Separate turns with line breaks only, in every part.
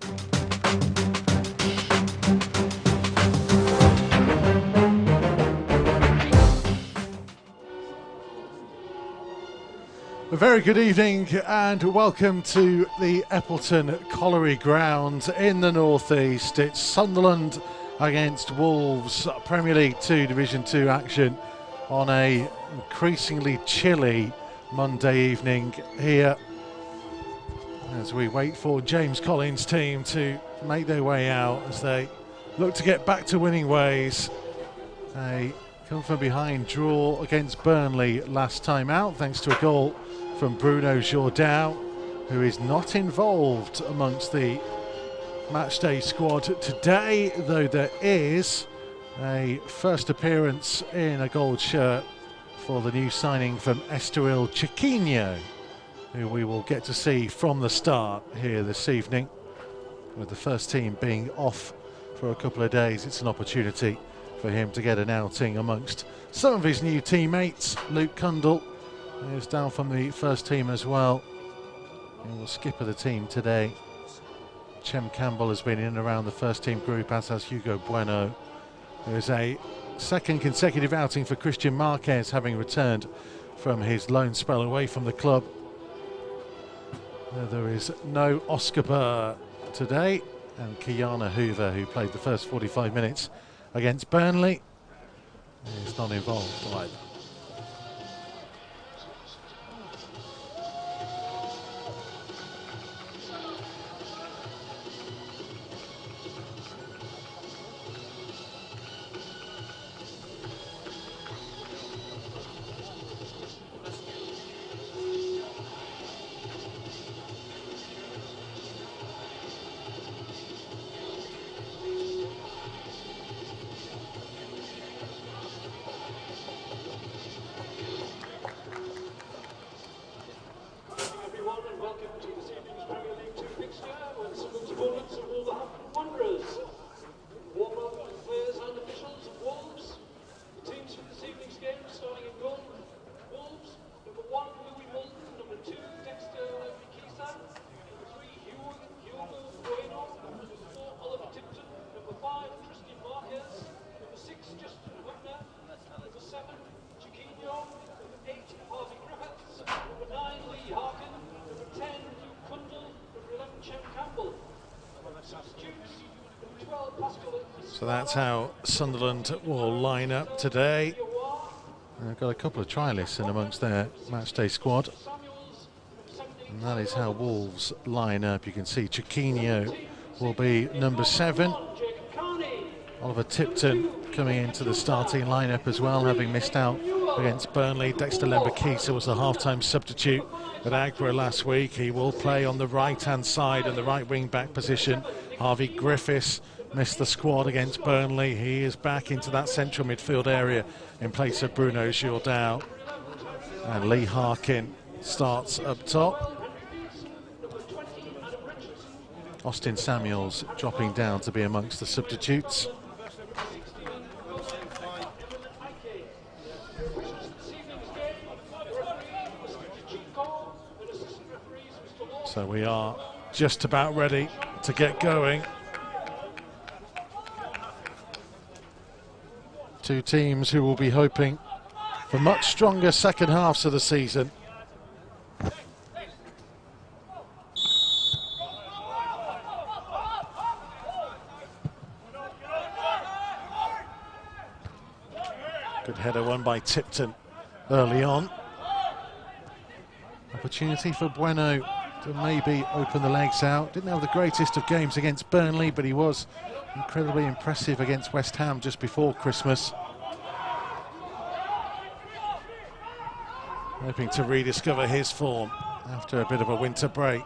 A very good evening and welcome to the Eppleton Colliery Ground in the northeast. It's Sunderland against Wolves, Premier League 2 Division 2 action on a increasingly chilly Monday evening here as we wait for James Collins' team to make their way out as they look to get back to winning ways. A come from behind draw against Burnley last time out thanks to a goal from Bruno Jourdain, who is not involved amongst the matchday squad today, though there is a first appearance in a gold shirt for the new signing from Estoril, Chiquinho, who we will get to see from the start here this evening. With the first team being off for a couple of days, it's an opportunity for him to get an outing amongst some of his new teammates. Luke Cundle is down from the first team as well. He will skipper the team today. Chem Campbell has been in and around the first team group, as has Hugo Bueno. There is a second consecutive outing for Christian Marquez, having returned from his loan spell away from the club. There is no Oscar Burr today, and Kiana Hoover, who played the first 45 minutes against Burnley, is not involved either. So that's how Sunderland will line up today. They've got a couple of trialists in amongst their matchday squad. And that is how Wolves line up. You can see Chiquinho will be number 7. Oliver Tipton coming into the starting lineup as well, having missed out against Burnley. Dexter Lembakisa was the half-time substitute at Agra last week. He will play on the right-hand side in the right wing-back position. Harvey Griffiths missed the squad against Burnley. He is back into that central midfield area in place of Bruno Jourdain. And Lee Harkin starts up top. Austin Samuels dropping down to be amongst the substitutes. So we are just about ready to get going. Two teams who will be hoping for much stronger second halves of the season. Good header won by Tipton early on. Opportunity for Bueno to maybe open the legs out. Didn't have the greatest of games against Burnley, but he was incredibly impressive against West Ham just before Christmas. Hoping to rediscover his form after a bit of a winter break.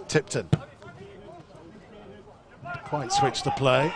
Tipton. Quite switched the play.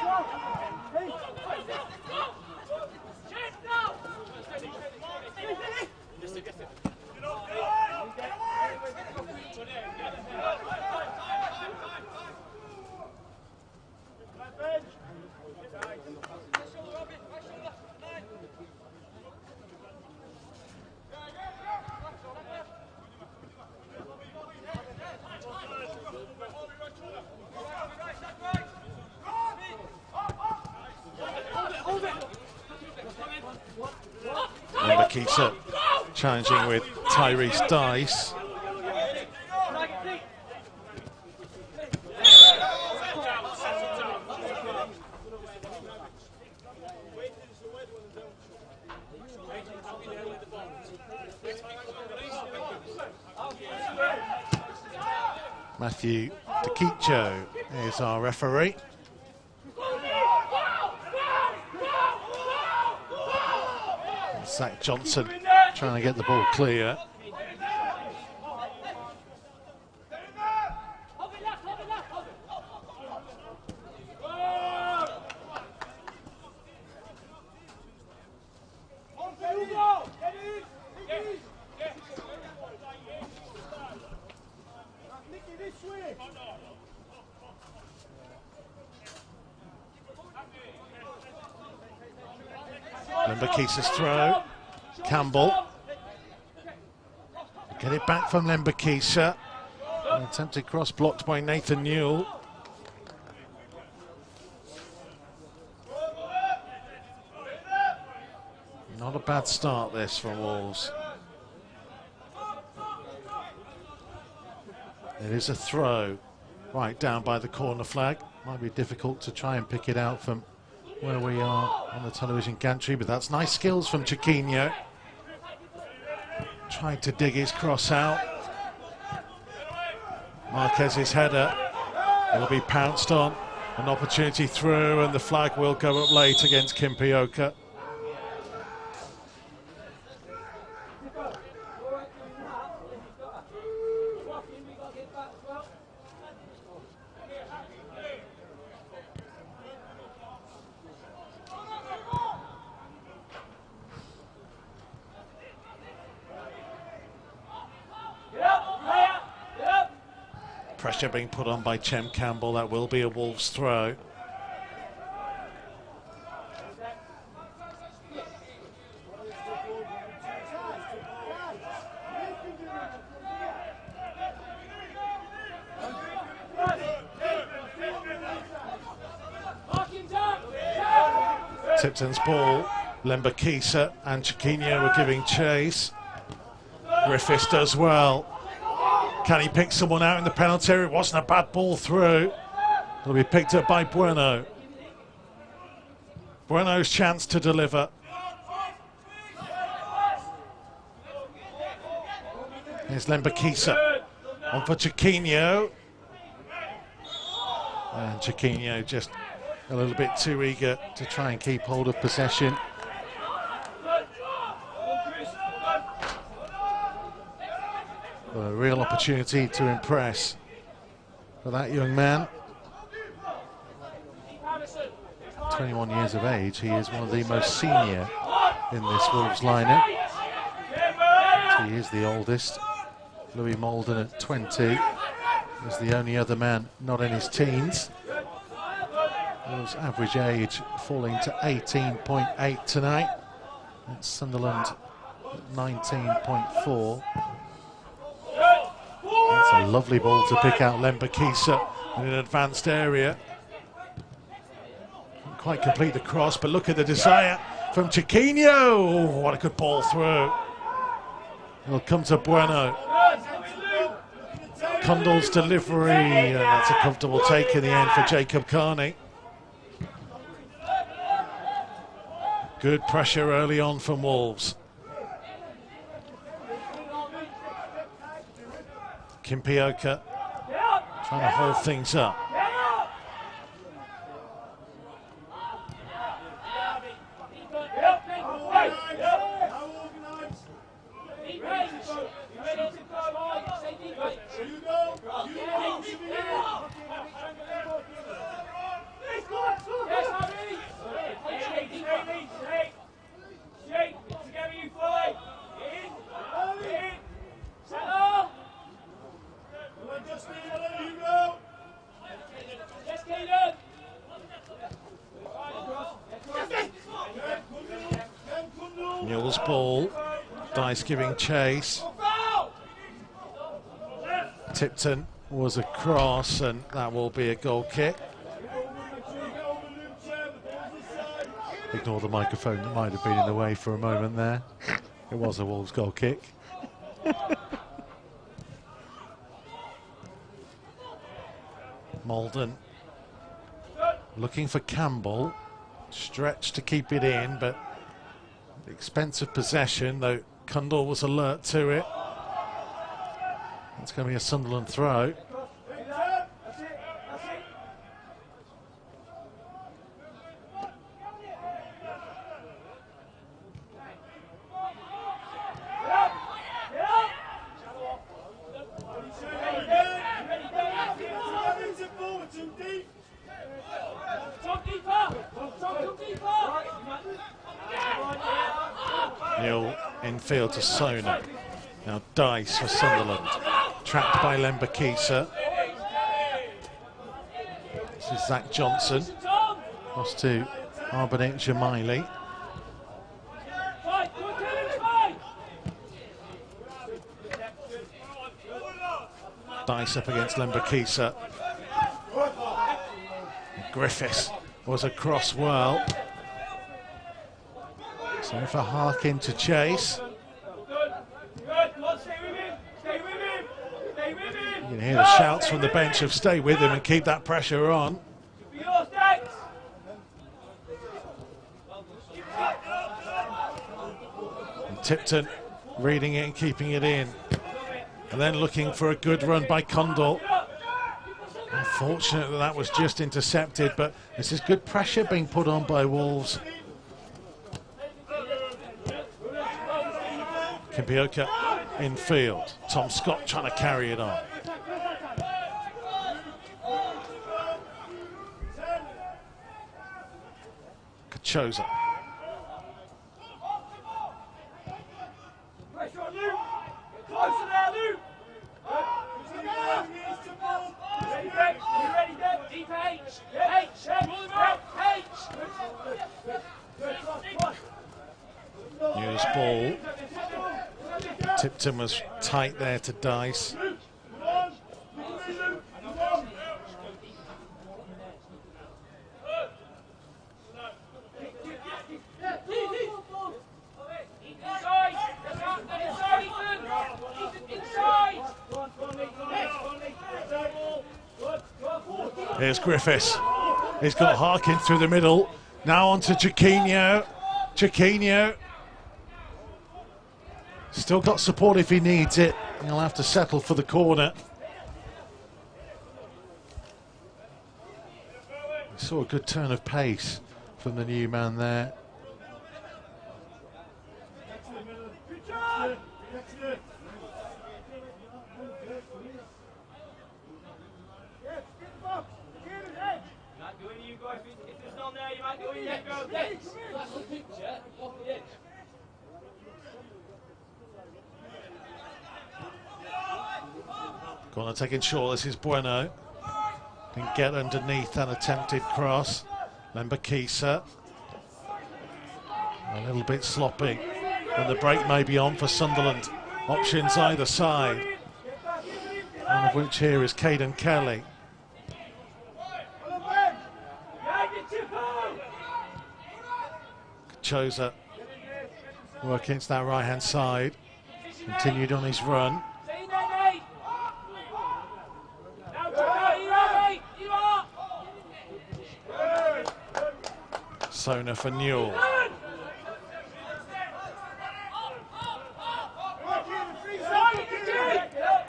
Lemberkeeser challenging with Tyrese Dice. Matthew Chiquinho is our referee. Zach Johnson trying to get the ball clear. Lemberkeeser's throw. Campbell. Get it back from Lemberkeeser. An attempted cross blocked by Nathan Newell. Not a bad start this for Wolves. It is a throw right down by the corner flag. Might be difficult to try and pick it out from where we are on the television gantry, but that's nice skills from Chiquinho. Tried to dig his cross out. Marquez's header will be pounced on. An opportunity through, and the flag will go up late against Chiquinho. Pressure being put on by Chem Campbell. That will be a Wolves throw. Tipton's ball. Lemberkeeser and Chiquinho were giving chase. Griffiths does well. Can he pick someone out in the penalty area? It wasn't a bad ball through. It'll be picked up by Bueno. Bueno's chance to deliver. Here's Lemberkeeser. On for Chiquinho. And Chiquinho just a little bit too eager to try and keep hold of possession. A real opportunity to impress for that young man. 21 years of age, he is one of the most senior in this Wolves lineup. He is the oldest. Louis Malden at 20 is the only other man not in his teens. Wolves' average age falling to 18.8 tonight. That's Sunderland at 19.4. That's a lovely ball to pick out Lemberkeeser in an advanced area. Couldn't quite complete the cross, but look at the desire from Chiquinho. Oh, what a good ball through. It'll come to Bueno. Condell's delivery, and that's a comfortable take in the end for Jacob Carney. Good pressure early on from Wolves. Chiquinho trying to hold things up. Newell's ball, Dice giving chase. Tipton was a cross, and that will be a goal kick. Ignore the microphone that might have been in the way for a moment there. It was a Wolves goal kick. Malden looking for Campbell. Stretch to keep it in, but expensive possession, though Cundall was alert to it. It's going to be a Sunderland throw. Newell infield to Sona. Now Dice for Sunderland. Trapped by Lembakisa. This is Zach Johnson. Lost to Arbonette Jamaili. Dice up against Lembakisa. Griffiths was across well. So for Harkin to chase. You can hear the shouts from the bench of stay with him and keep that pressure on. And Tipton reading it and keeping it in. And then looking for a good run by Cundall. Unfortunate that that was just intercepted, but this is good pressure being put on by Wolves. Kimpioka in field. Tom Scott trying to carry it on. Kachoza. News ball. Tipton was tight there to Dice. Here's Griffiths. He's got Harkin through the middle. Now on to Chiquinho. Chiquinho. Still got support if he needs it. He'll have to settle for the corner. We saw a good turn of pace from the new man there. Corner taken short, this is Bueno. Didn't get underneath that attempted cross. Lembakisa. A little bit sloppy. And the break may be on for Sunderland. Options either side. One of which here is Caden Kelly. Kachoza working to that right hand side. Continued on his run. Sona for Newell.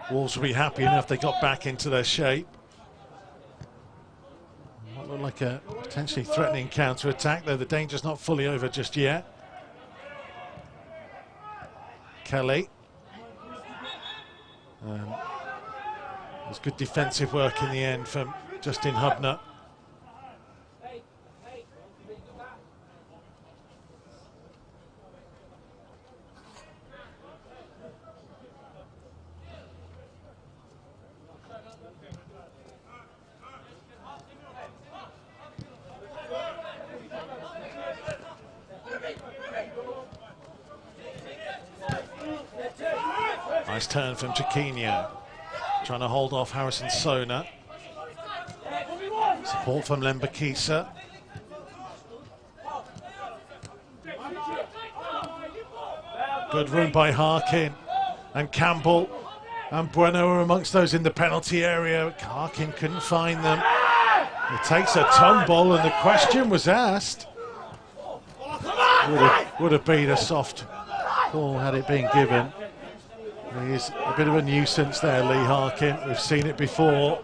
Wolves will be happy enough they got back into their shape. Might look like a potentially threatening counter-attack, though the danger's not fully over just yet. Kelly. There's good defensive work in the end from Justin Hubner. Nice turn from Chiquinho, trying to hold off Harrison Sona. Support from Lembakisa. Good run by Harkin, and Campbell and Bueno are amongst those in the penalty area. Harkin couldn't find them. It takes a tumble, and the question was asked. Would have been a soft call had it been given. He's a bit of a nuisance there, Lee Harkin. We've seen it before.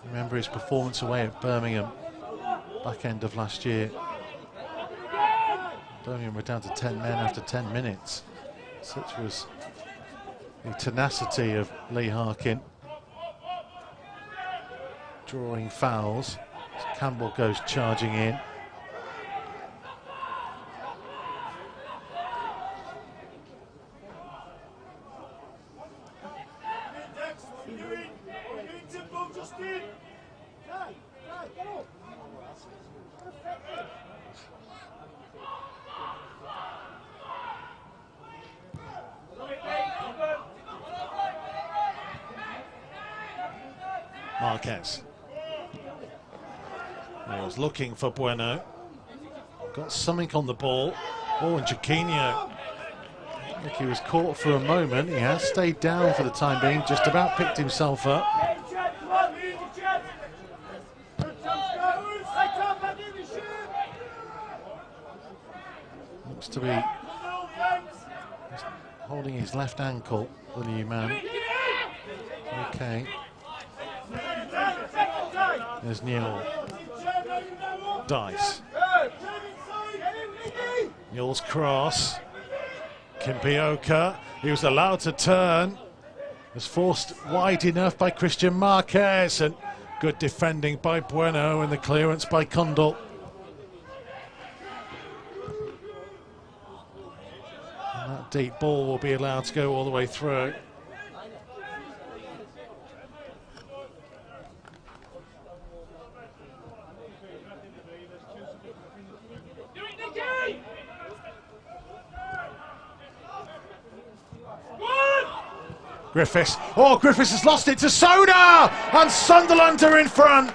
Remember his performance away at Birmingham back end of last year. Birmingham were down to 10 men after 10 minutes. Such was the tenacity of Lee Harkin. Drawing fouls. Campbell goes charging in. Marquez. He was looking for Bueno. Got something on the ball. Oh, and Chiquinho. I think he was caught for a moment. He has stayed down for the time being, just about picked himself up. Looks to be holding his left ankle, the new man. Okay. There's Neil. Dice. Neil's cross. Kimpioka, he was allowed to turn. Was forced wide enough by Christian Marquez, and good defending by Bueno, and the clearance by Kundal. And that deep ball will be allowed to go all the way through. Griffiths. Oh, Griffiths has lost it to Soda! And Sunderland are in front.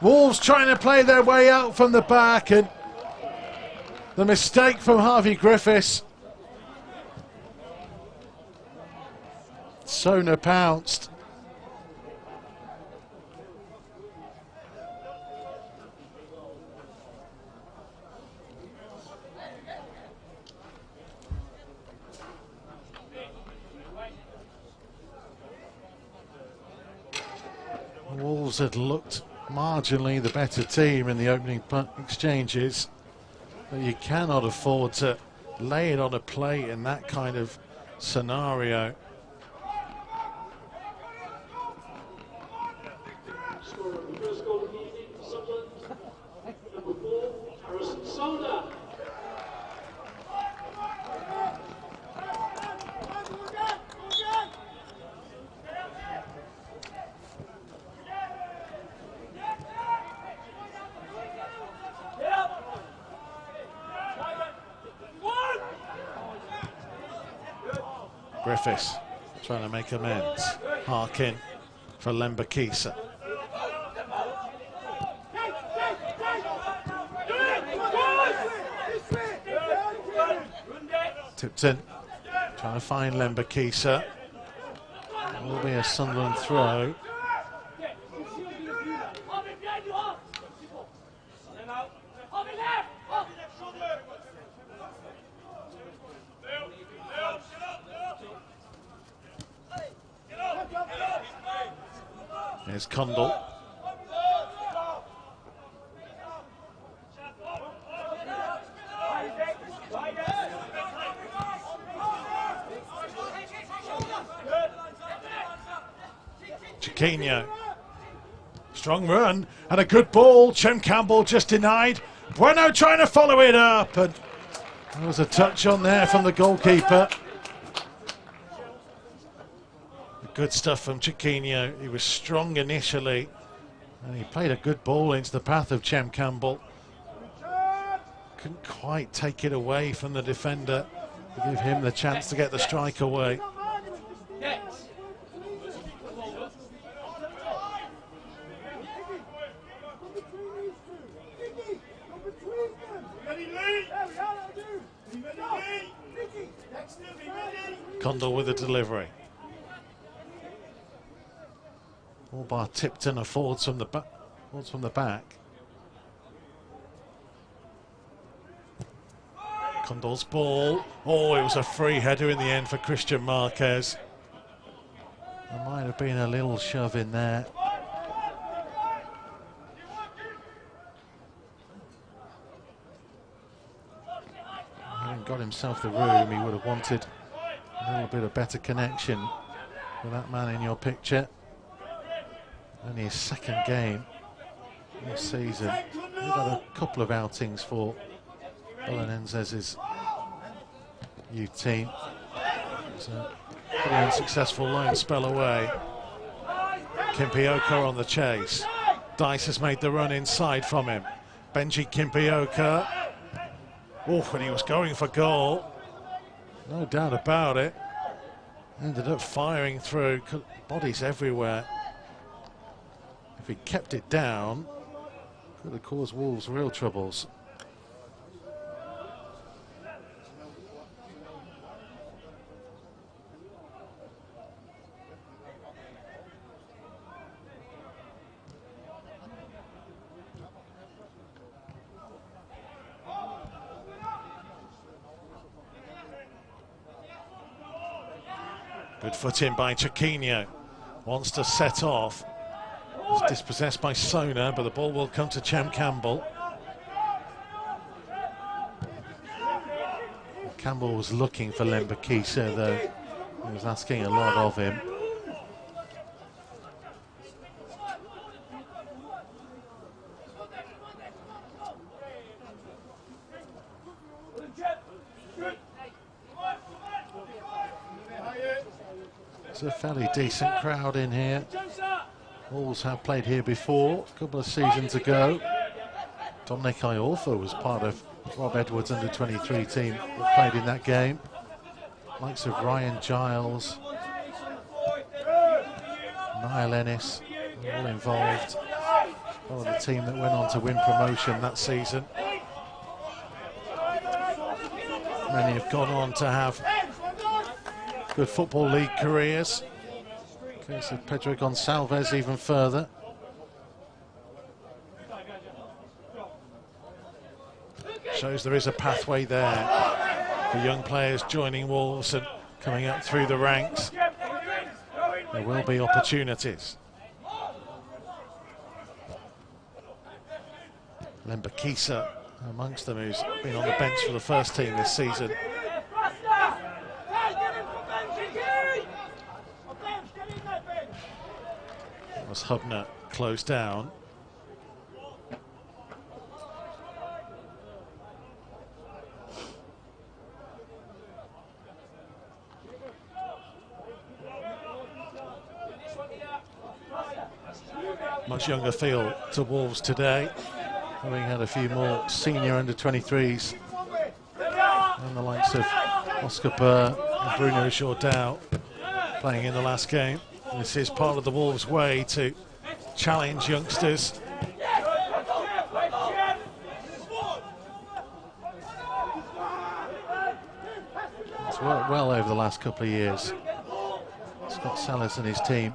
Wolves trying to play their way out from the back, and the mistake from Harvey Griffiths. Sona pounced. Wolves had looked marginally the better team in the opening exchanges, but you cannot afford to lay it on a plate in that kind of scenario. Griffiths trying to make amends. Harkin for Lembakisa. Tipton trying to find Lembakisa. It will be a Sunderland throw. There's Kundal. Chiquinho. Strong run and a good ball. Chem Campbell just denied. Bueno trying to follow it up, and there was a touch on there from the goalkeeper. Good stuff from Chiquinho. He was strong initially, and he played a good ball into the path of Chem Campbell. Couldn't quite take it away from the defender to give him the chance to get the strike away. Condell with the delivery. All bar Tipton affords from the back. Condell's ball. Oh, it was a free header in the end for Christian Marquez. There might have been a little shove in there. Having got himself the room, he would have wanted a little bit of better connection with that man in your picture. Only his second game this season. We've had a couple of outings for Belenenzes's youth team. It's a pretty unsuccessful loan spell away. Kimpioka on the chase. Dice has made the run inside from him. Benji Kimpioka. Oh, and he was going for goal. No doubt about it. Ended up firing through. Bodies everywhere. If he kept it down, could have caused Wolves real troubles. Good foot in by Chiquinho. Wants to set off. It's dispossessed by Sona, but the ball will come to Chem Campbell. Campbell was looking for Lembakisa, though. He was asking a lot of him. It's a fairly decent crowd in here. Wolves have played here before, a couple of seasons ago. Dominic Iorfa was part of Rob Edwards' under-23 team that played in that game. Likes of Ryan Giles, Niall Ennis, all involved. Part of the team that went on to win promotion that season. Many have gone on to have good Football League careers. Case of Pedro Gonçalves even further. Shows there is a pathway there for young players joining Wolves and coming up through the ranks. There will be opportunities. Lembakisa amongst them, who's been on the bench for the first team this season. Was Hubner closed down. Much younger feel to Wolves today, having had a few more senior under-23s and the likes of Oscar Burr and Bruno Jourdau playing in the last game. This is part of the Wolves' way to challenge youngsters. It's worked well over the last couple of years. Scott Sellers and his team.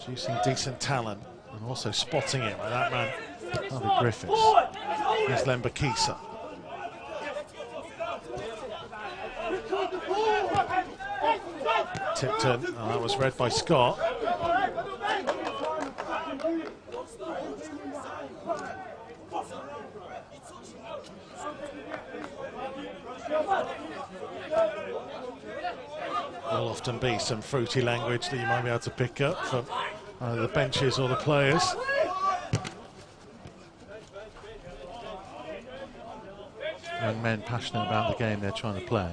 Producing decent talent and also spotting it like that man, Harvey Griffiths. Here's Lembakisa. Tipton, oh, that was read by Scott. There'll often be some fruity language that you might be able to pick up from either the benches or the players. Young men passionate about the game they're trying to play.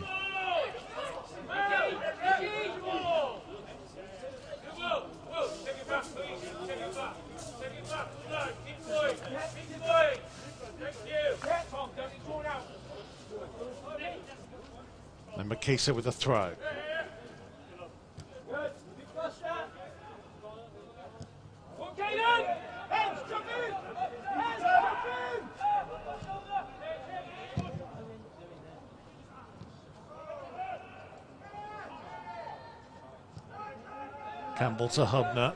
And Makisa with a throw. Campbell to Hubner.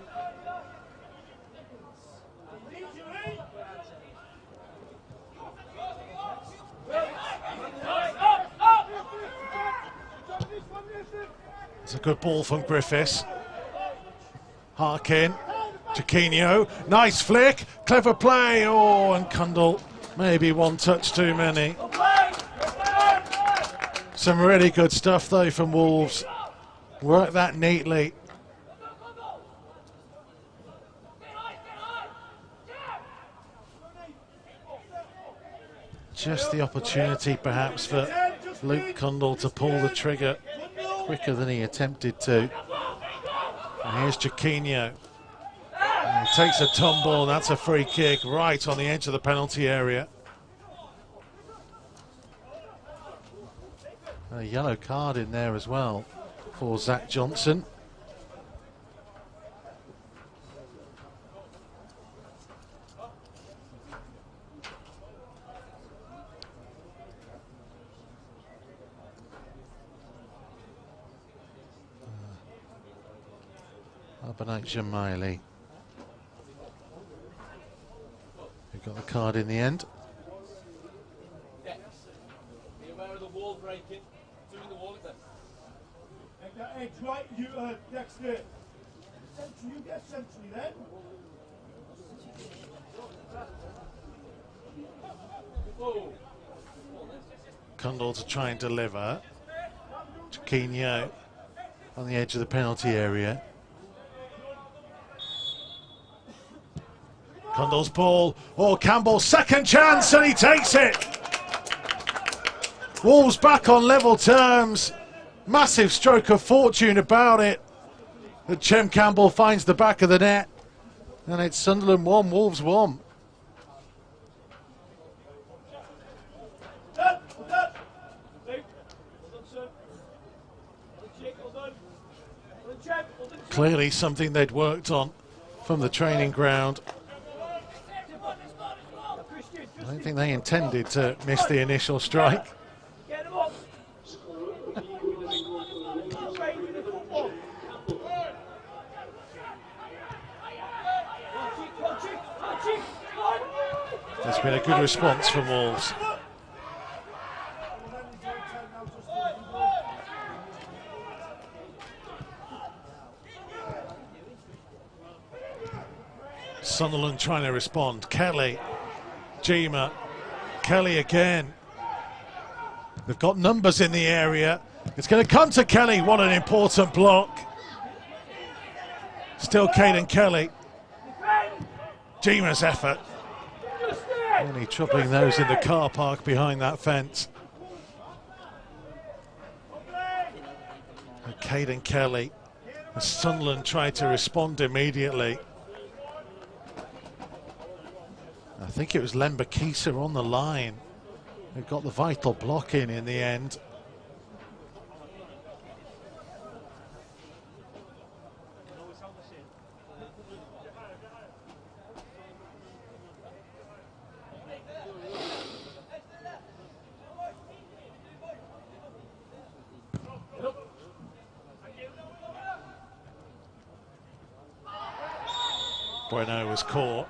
It's a good ball from Griffiths. Harkin, Chiquinho, nice flick, clever play. Oh, and Cundall, maybe one touch too many. Some really good stuff though from Wolves. Work that neatly. Just the opportunity perhaps for Luke Cundall to pull the trigger quicker than he attempted to. And here's Chiquinho. And he takes a tumble, and that's a free kick right on the edge of the penalty area. A yellow card in there as well for Zach Johnson. Abanak Jamaili, who got the card in the end.
Be aware of the wall breaking. Doing the wall again.
Make that edge right, you Dexter. You get century then.
Cundall to try and deliver. Chiquinho on the edge of the penalty area. Cundall's ball. Oh, Campbell, second chance, and he takes it. Wolves back on level terms. Massive stroke of fortune about it. But Chem Campbell finds the back of the net. And it's Sunderland 1, Wolves 1. Clearly something they'd worked on from the training ground. I don't think they intended to miss the initial strike. There's been a good response from Wolves. Sunderland trying to respond. Kelly, Gima, Kelly again. They've got numbers in the area. It's going to come to Kelly. What an important block. Still Caden Kelly. Gima's effort. Only troubling those in the car park behind that fence. And Caden Kelly. Sunderland tried to respond immediately. I think it was Lemba Kisa on the line who got the vital block in the end. Bueno was caught.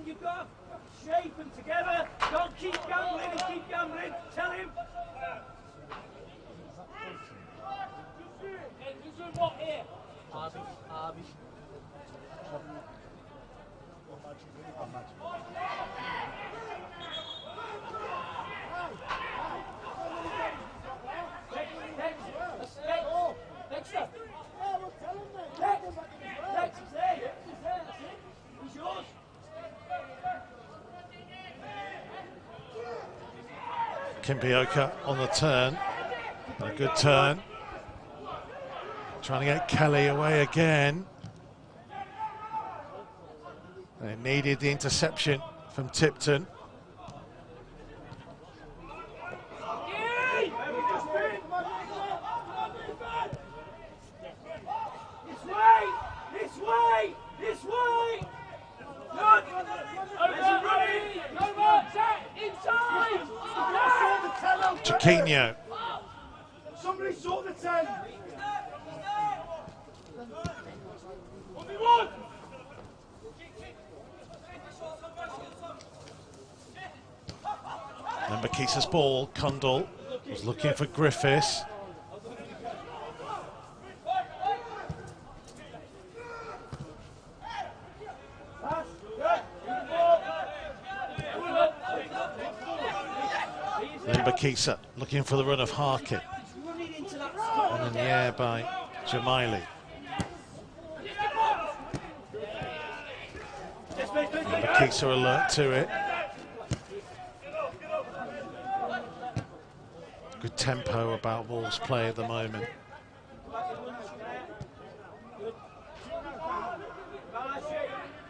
You've got to shape them together. Don't keep gambling and keep gambling. Tell him. What here? Arby.
Kimpioka on the turn. A good turn. Trying to get Kelly away again. They needed the interception from Tipton.
This way! Look! Over! Inside!
Chiquinho.
Somebody sort the 10.
Lembakisa's ball. Kundal was looking for Griffiths. Lembakiza looking for the run of Harkin. And in the air by Jamaili. Lembakiza alert to it. Good tempo about Wolves play at the moment.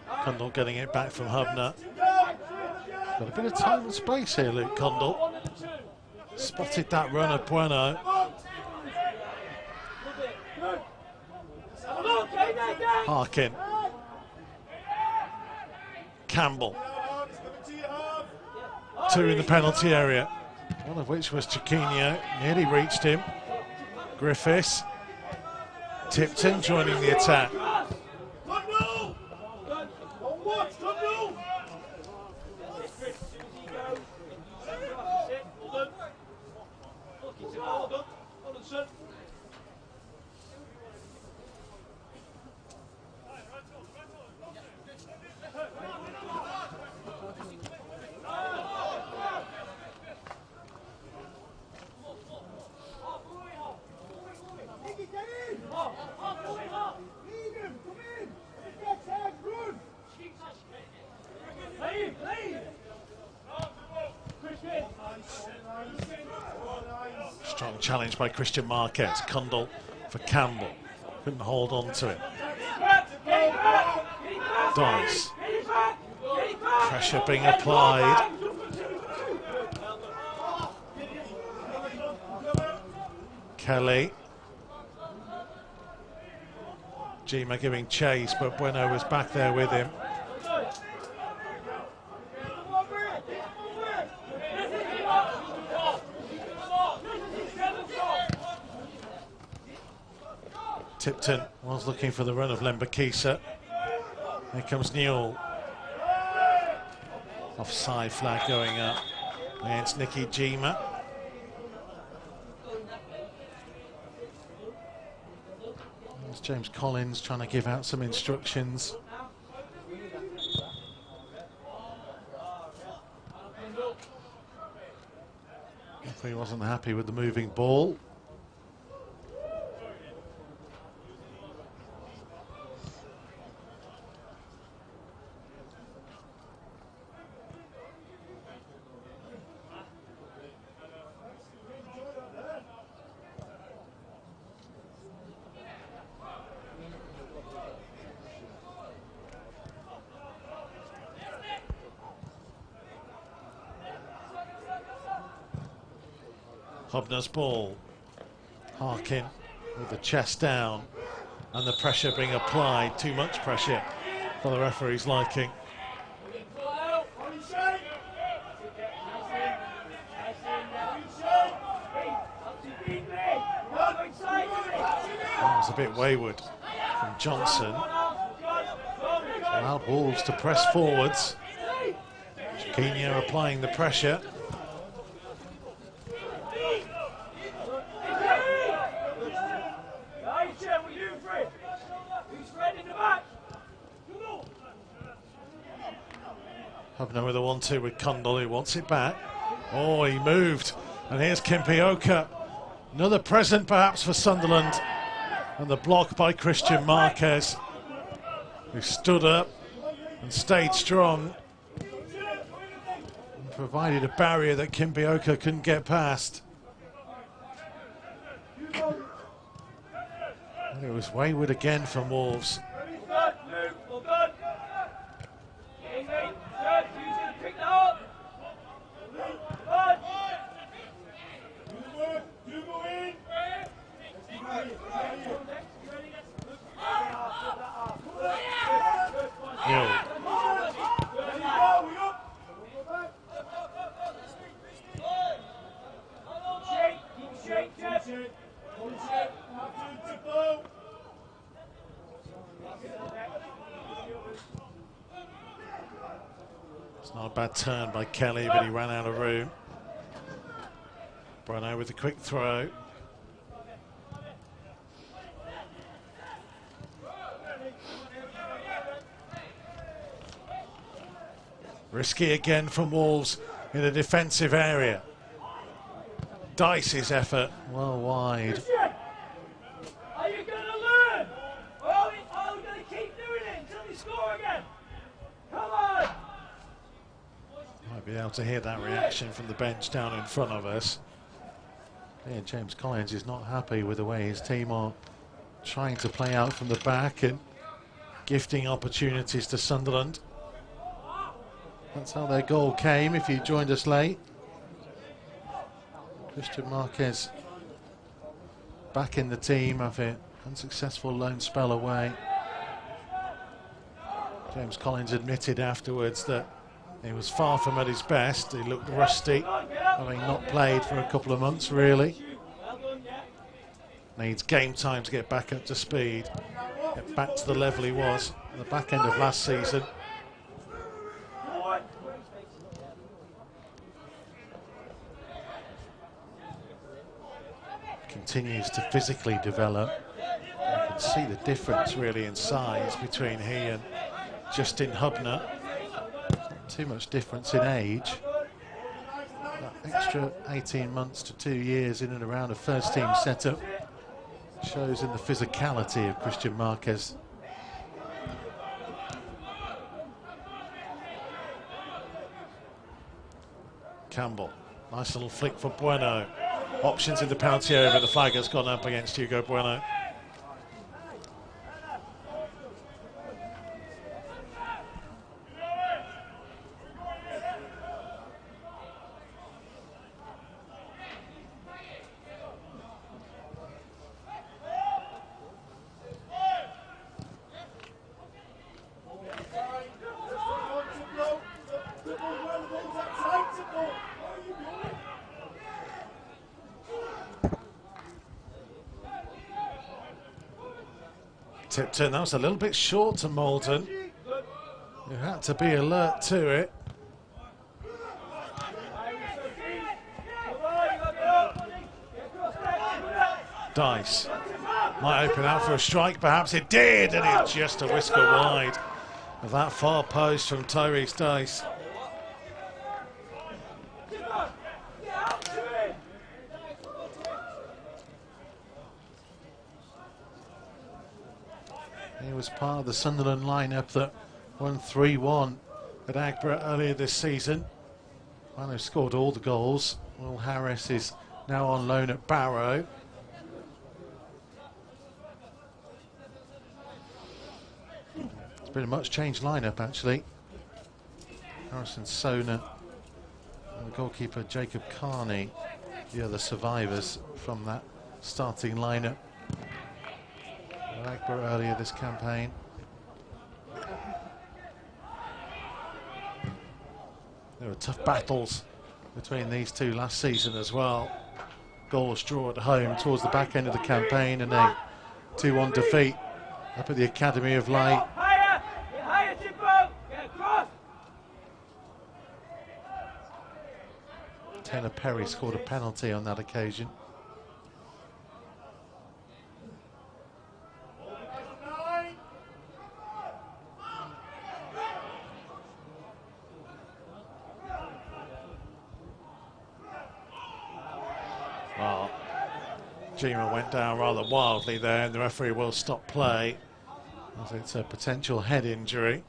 Kundal getting it back from Hubner. Got a bit of time and space here, Luke Kundal. Spotted that run of Bueno. Harkin. Campbell. Two in the penalty area. One of which was Chiquinho. Nearly reached him. Griffiths. Tipton joining the attack. Strong challenge by Christian Marquez. Kundal for Campbell. Couldn't hold on to it. Dice. Pressure being applied. Kelly. Jima giving chase, but Bueno was back there with him. Tipton was looking for the run of Lembakisa. Here comes Newell. Offside flag going up against Nicky Jima. There's James Collins trying to give out some instructions. He wasn't happy with the moving ball. Hubner's ball. Harkin with the chest down and the pressure being applied. Too much pressure for the referee's liking. That was a bit wayward from Johnson. Allowed Wolves to press forwards. Chiquinho applying the pressure. Hubner with a 1-2 with Kundal, who wants it back. Oh, he moved. And here's Kimpioka. Another present perhaps for Sunderland. And the block by Christian Marquez, who stood up and stayed strong. And provided a barrier that Kimpioka couldn't get past. And it was wayward again from Wolves. Not a bad turn by Kelly, but he ran out of room. Bruno with the quick throw. Risky again from Wolves in the defensive area. Dice's effort well wide.
Are you going to learn? Or are we going to keep doing it until we score again? Come on!
Might be able to hear that reaction from the bench down in front of us. Yeah, James Collins is not happy with the way his team are trying to play out from the back and gifting opportunities to Sunderland. That's how their goal came, if you joined us late. Christian Marquez back in the team after an unsuccessful loan spell away. James Collins admitted afterwards that he was far from at his best. He looked rusty, having not played for a couple of months really. Needs game time to get back up to speed, get back to the level he was at the back end of last season. Continues to physically develop. You can see the difference really in size between he and Justin Hubner. Not too much difference in age. That extra 18 months to 2 years in and around a first team setup shows in the physicality of Christian Marquez. Campbell, nice little flick for Bueno. Options in the penalty area, but the flag has gone up against Hugo Bueno. Tip turn, that was a little bit short to Moulton. You had to be alert to it. Dice might open out for a strike, perhaps it did, and it's just a whisker wide of that far post from Tyrese Dice. He was part of the Sunderland lineup that won 3-1 at Agborough earlier this season. Man who scored all the goals. Will Harris is now on loan at Barrow. It's been a much changed lineup actually. Harrison Sona and the goalkeeper Jacob Carney, the other survivors from that starting lineup. Agborough earlier this campaign. There were tough battles between these two last season as well. Goalless draw at home towards the back end of the campaign and a 2-1 defeat up at the Academy of Light.
Higher, Timbo! Get across!
Tanner Perry scored a penalty on that occasion. Well, Gima went down rather wildly there, and the referee will stop play as it's a potential head injury.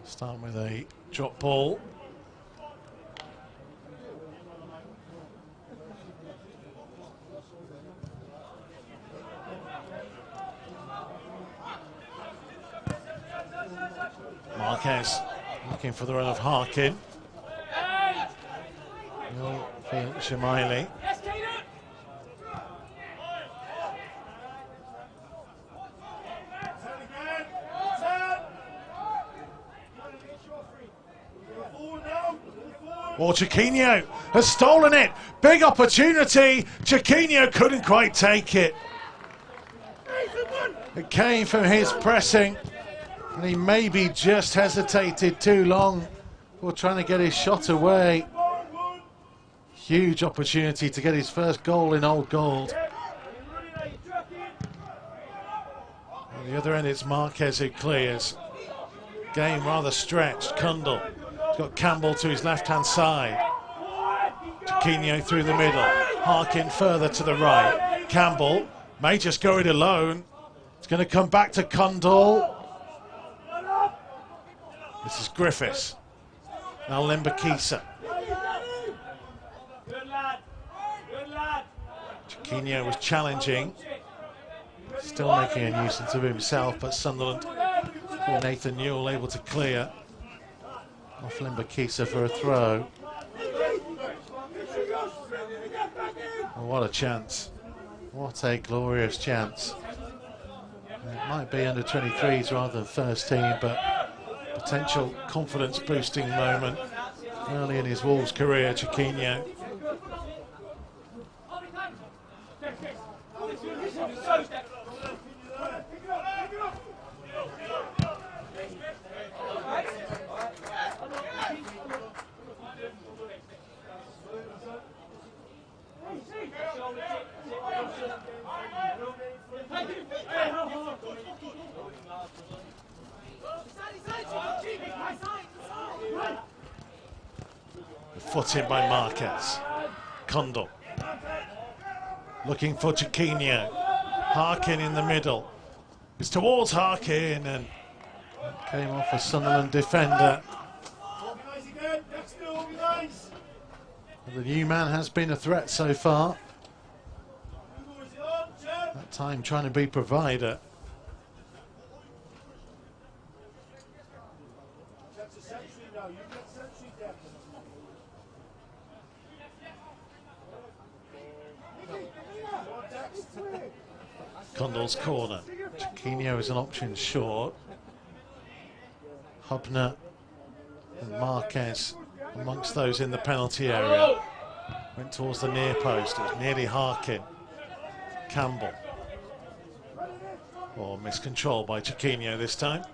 Start with a drop ball. Marquez looking for the run of Harkin. No for Shamaili. Or Chiquinho has stolen it. Big opportunity. Chiquinho couldn't quite take it. It came from his pressing, and he maybe just hesitated too long for trying to get his shot away. Huge opportunity to get his first goal in Old Gold. On the other end, it's Marquez who clears. Game rather stretched. Cundle. He's got Campbell to his left-hand side. Chiquinho through the middle. Harkin further to the right. Campbell may just go it alone. It's going to come back to Cundle. This is Griffiths. Now Limbakisa. Chiquinho was challenging. Still making a nuisance of himself, but Sunderland, Nathan Newell able to clear. Off Limbakisa for a throw. Oh, what a chance. What a glorious chance. It might be under 23s rather than first team, but potential confidence boosting moment early in his Wolves career, Chiquinho. Foot in by Marquez. Cundle looking for Chiquinho. Harkin in the middle. It's towards Harkin and came off a Sunderland defender. The new man has been a threat so far. That time trying to be provider. Cundle's corner. Chiquinho is an option short. Hubner and Marquez amongst those in the penalty area. Went towards the near post. It was nearly Harkin. Campbell. Or miscontrol by Chiquinho this time.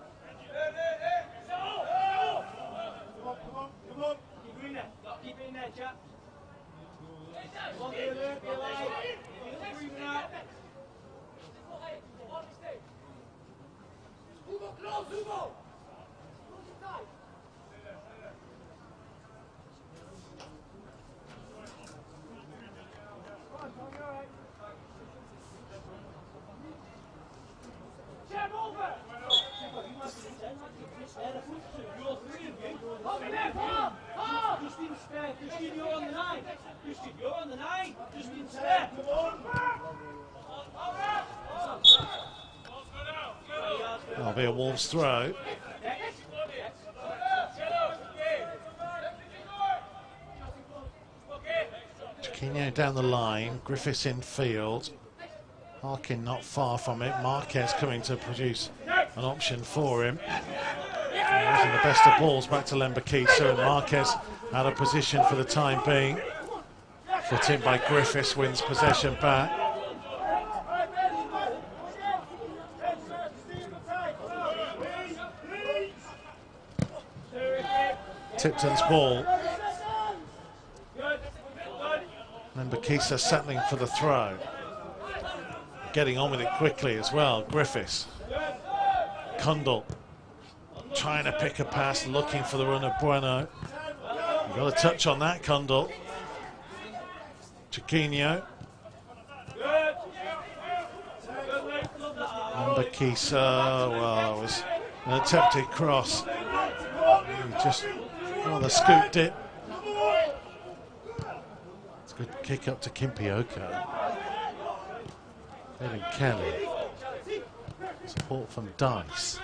That'll be a Wolves throw. Chiquinho down the line, Griffiths in field. Harkin not far from it. Marquez coming to produce an option for him. Using the best of balls back to Limbakisa, and Marquez out of position for the time being. Foot in by Griffiths, wins possession back. Tipton's ball. Limbakisa settling for the throw. Getting on with it quickly as well. Griffiths. Cundle trying to pick a pass, looking for the run of Bueno. You've got a touch on that, Cundle. Chiquinho. Limbakisa, well, that was an attempted cross. He just rather scooped it. It's a good kick up to Kimpioka. Evan Kelly. Support from Dice.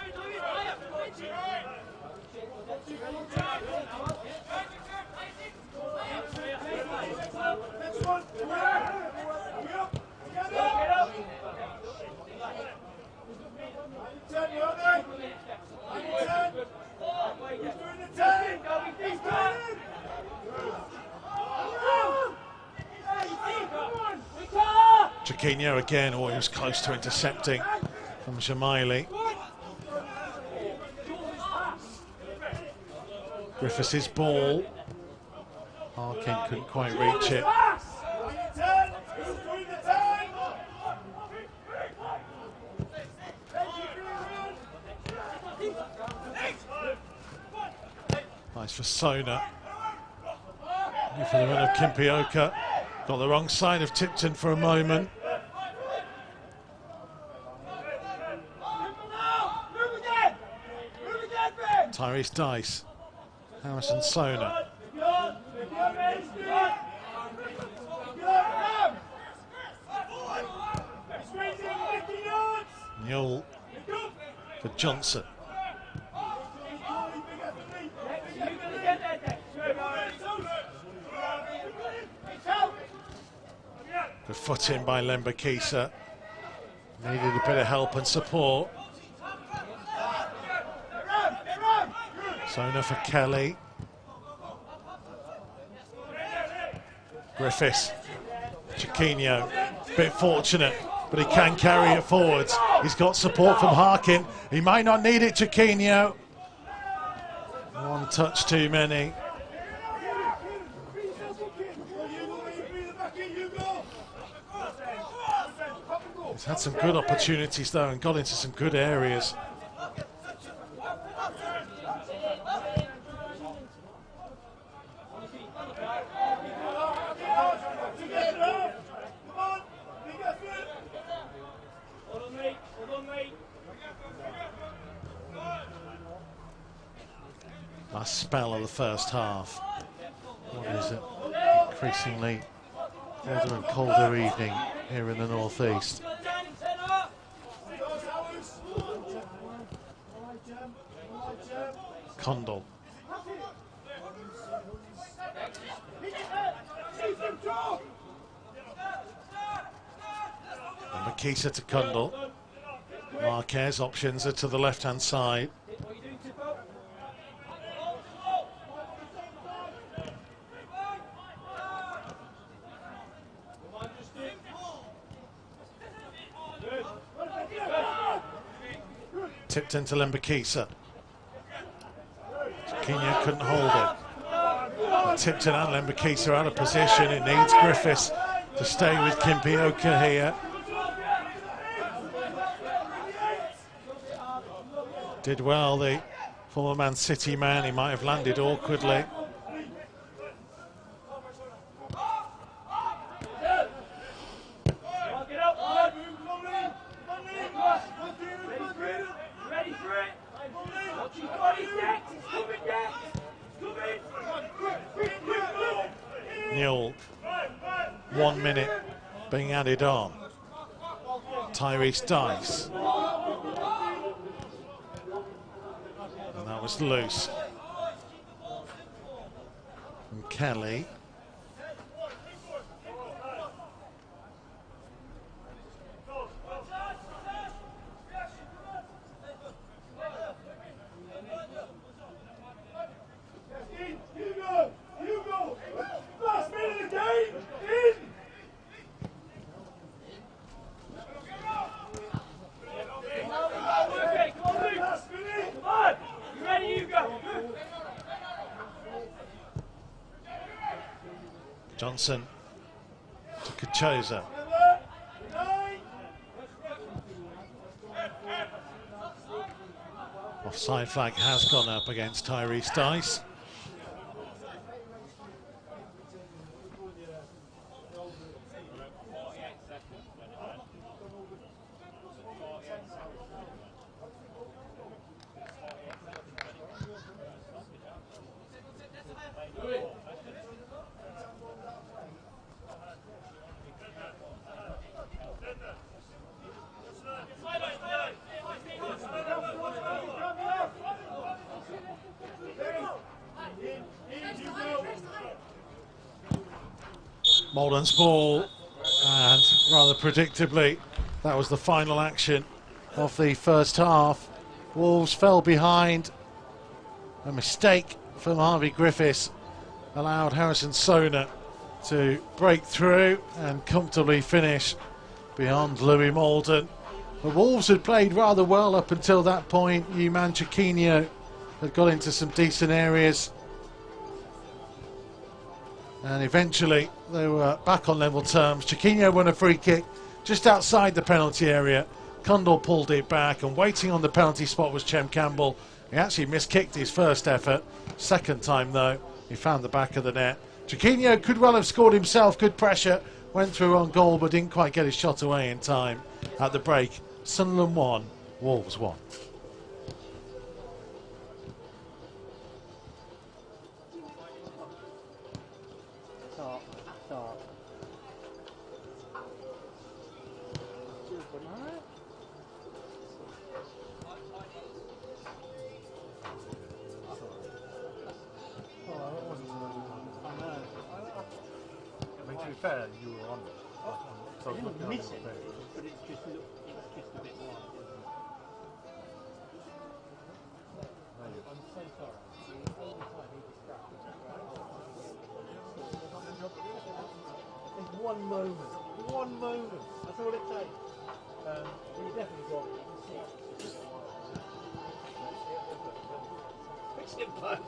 Chiquinho again, he was close to intercepting from Jamaili. Griffiths' ball. Harkin couldn't quite reach it. Nice for Sona. Looking for the run of Chiquinho. Got the wrong side of Tipton for a moment. Tyrese Dice. Harrison Sona. Newell for Johnson. Good foot in by Lembakisa. Needed a bit of help and support. Sona for Kelly. Griffiths. Chiquinho. Bit fortunate, but he can carry it forwards. He's got support from Harkin. He might not need it, Chiquinho. One touch too many. He's had some good opportunities though and got into some good areas. Last spell of the first half. What is it? Increasingly colder and colder evening here in the northeast. Condell. And Makisa to Condell. Marquez options are to the left-hand side. Tipped into Lembakisa. Chiquinho couldn't hold it. Tipton and Lembakisa out of position. It needs Griffiths to stay with Chiquinho here. Did well, the former Man City man. He might have landed awkwardly. Newell, 1 minute being added on. Tyrese Dice. And that was loose. And Kelly. Johnson to Kachoza. Offside flag has gone up against Tyrese Dice. Molden's ball, and rather predictably, that was the final action of the first half. Wolves fell behind. A mistake from Harvey Griffiths allowed Harrison Sona to break through and comfortably finish beyond Louis Malden. The Wolves had played rather well up until that point. Man Chiquinho had got into some decent areas. And eventually they were back on level terms. Chiquinho won a free kick just outside the penalty area. Condor pulled it back, and waiting on the penalty spot was Chem Campbell. He actually miskicked his first effort. Second time though, he found the back of the net. Chiquinho could well have scored himself. Good pressure. Went through on goal but didn't quite get his shot away in time. At the break, Sunderland 1, Wolves 1.
To be fair, you were on it. So I was looking
Miss
on
it, but it's just a bit wide. I'm so sorry. All the time he distracted me. There's one moment. That's all it takes. You definitely got it. You can see it. Fix it post.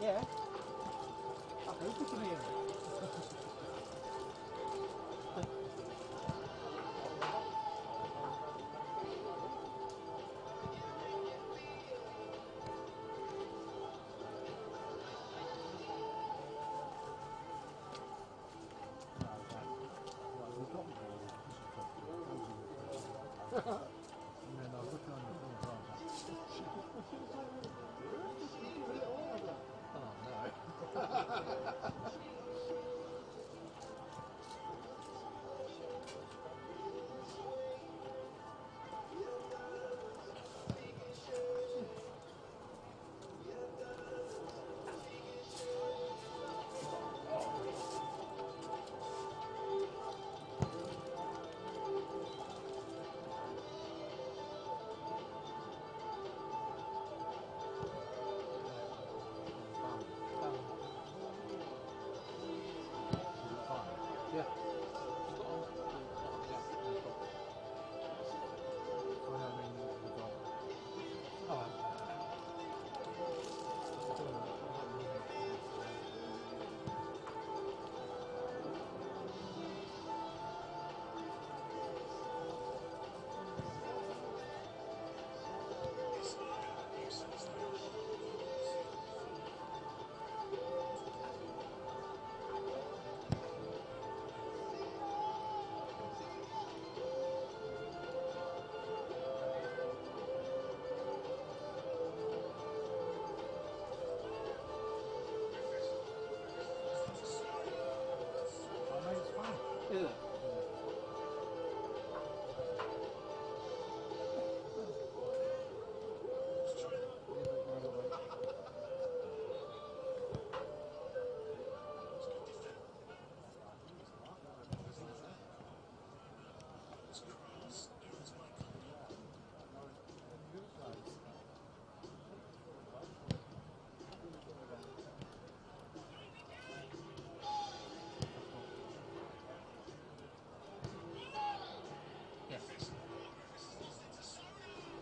Yeah. I hope you can hear it.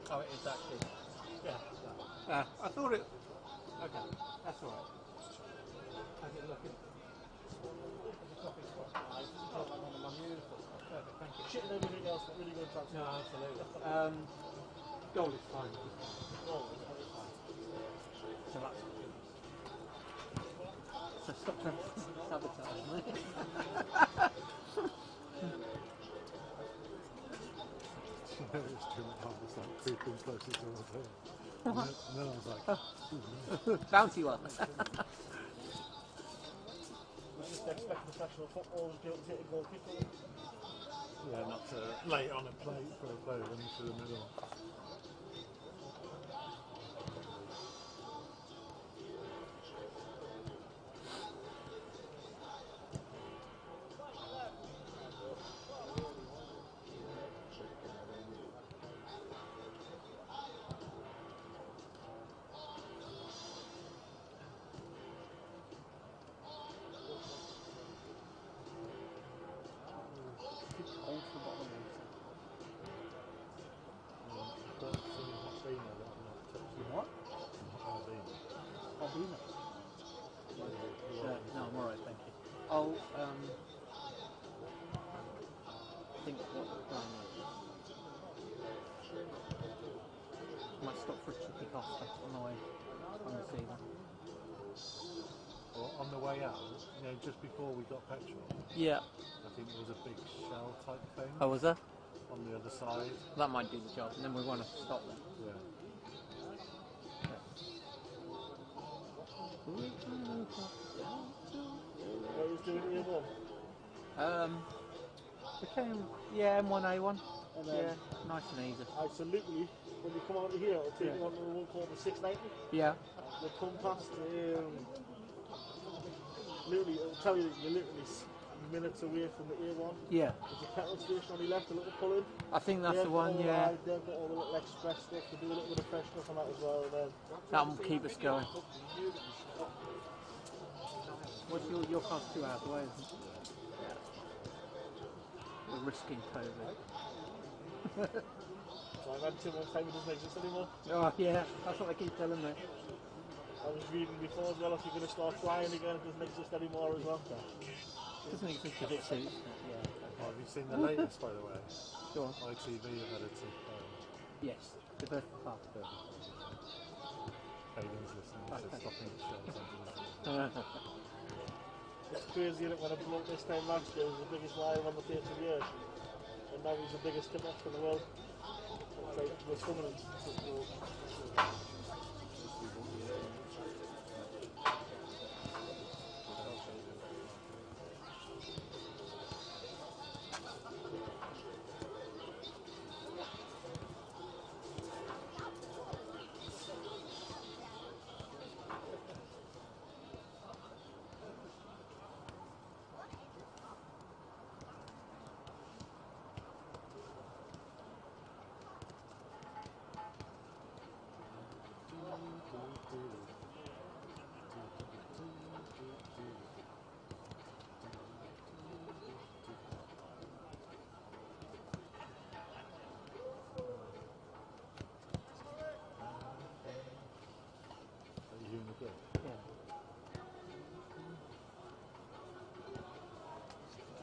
Oh, it is actually. Yeah. I thought it. Okay, that's all right. How's it looking? Beautiful. Perfect, thank you.
Shit and everything else, but really good transfer.
No, absolutely. Goal is fine. Goal is fine. So that's good. So stop trying to sabotage me.
was doing it, I was like creeping closer towards him. And then I was like,
Bouncy one.
I just expect professional football to be able to hit a goal kick.
yeah, not to lay it on a plate for a player running through the middle.
Cold for the bottle of
Don't see hot bean that I've not touched yet.
What?
Hot bean.
Albina. No, I'm alright, thank you. Oh, I think what the plan is. Might stop for a kickoff on the way. I'm going to see them.
Or on the way out, you know, just before we got petrol,
Yeah.
I think there was a big shell type thing
Oh, was there?
on the other side.
That might do the job, and then we want to stop there.
Yeah.
What was doing here one?
Became, yeah, M1A1.
And then
Yeah, nice and easy.
absolutely, when you come out of here, it'll take you on the one called the 690.
Yeah.
They come past, literally, it'll tell you that you're literally minutes away from the A1.
Yeah.
There's a petrol station on the left, a little pull-in.
I think that's the one, yeah.
They've got all the little express stuff to do a little bit of freshness on that as well. And then
That'll keep us going. What's your car's 2 hours away, isn't it? Yeah. We're risking COVID.
so I've had 2 months time, it doesn't exist anymore.
Oh yeah, that's what they keep telling me.
I was reading before as well, if you're going to start flying again, it doesn't exist anymore as well.
It doesn't exist if it suits. Yeah.
Have you seen the latest, by the way?
Sure.
ITV have added to
Yes, the birth of part.
Hayden's listening to stopping at shells under
It's crazy that when I blew up this time last year, he was the biggest liar on the face of the earth. And now he's the biggest tip-off in the world. It's like, we're coming and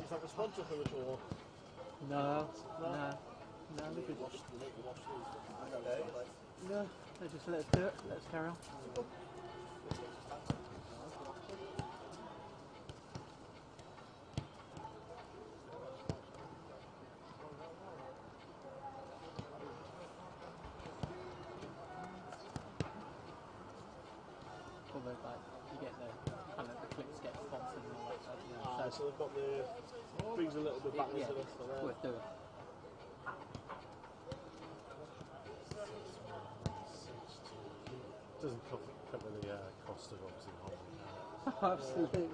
Is that the sponsor for the tour?
No, they just, no, they just let us do it, let us carry on. Although, like, you get the, kind of the clips get sponsored and all that stuff, you know,
So they've got the, brings a little bit back
yeah,
into this.
it's worth doing.
Doesn't cover the cost of obviously holding that.
Absolutely.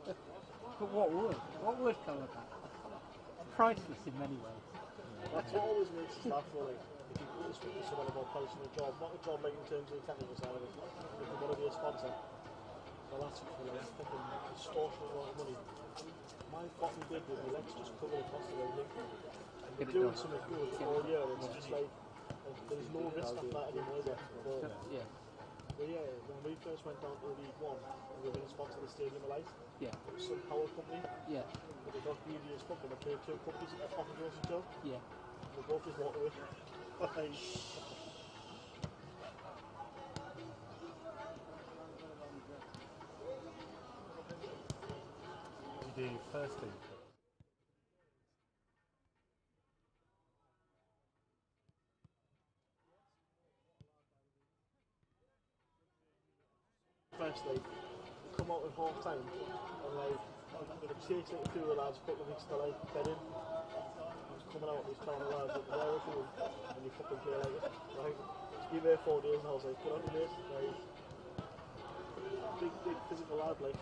But what would cover that? Priceless in many ways.
That's what always makes it start for, like, if you want to speak to someone about pricing a job, not a job like in terms of the technical side of it, if you want to be a sponsor, they'll ask you for like fucking extortionate amount of money. My fucking bid would be, let's just cover the cost of everything. And
Get it
doing
done.
something good all year, it's just like, there's no risk of that anymore, is there?
Yeah,
But yeah, when we first went down to League One, and we were going to sponsor the Stadium of Light,
yeah,
it was some power company,
yeah,
but they got greedy as fuck, and they paid 2 companies at the top of Joseph Joe.
yeah.
We both just walked away.
You do first team.
Firstly, we come out with half time and like the chase like two of the lads, a couple of weeks to like bedding. I was coming out and he's telling the lads like, where are you and you fucking play like it. Like, you've been here 4 days and I was like, put on your base. Like, big physical lad, like.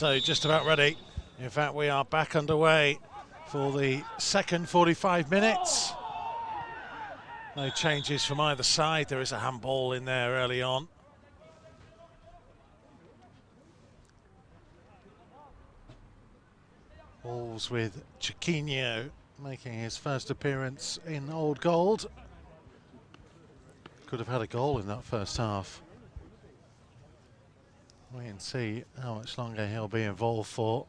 So just about ready. In fact, we are back underway for the second 45 minutes. No changes from either side. There is a handball in there early on. Wolves with Chiquinho making his first appearance in Old Gold. Could have had a goal in that first half. Wait and see how much longer he'll be involved for.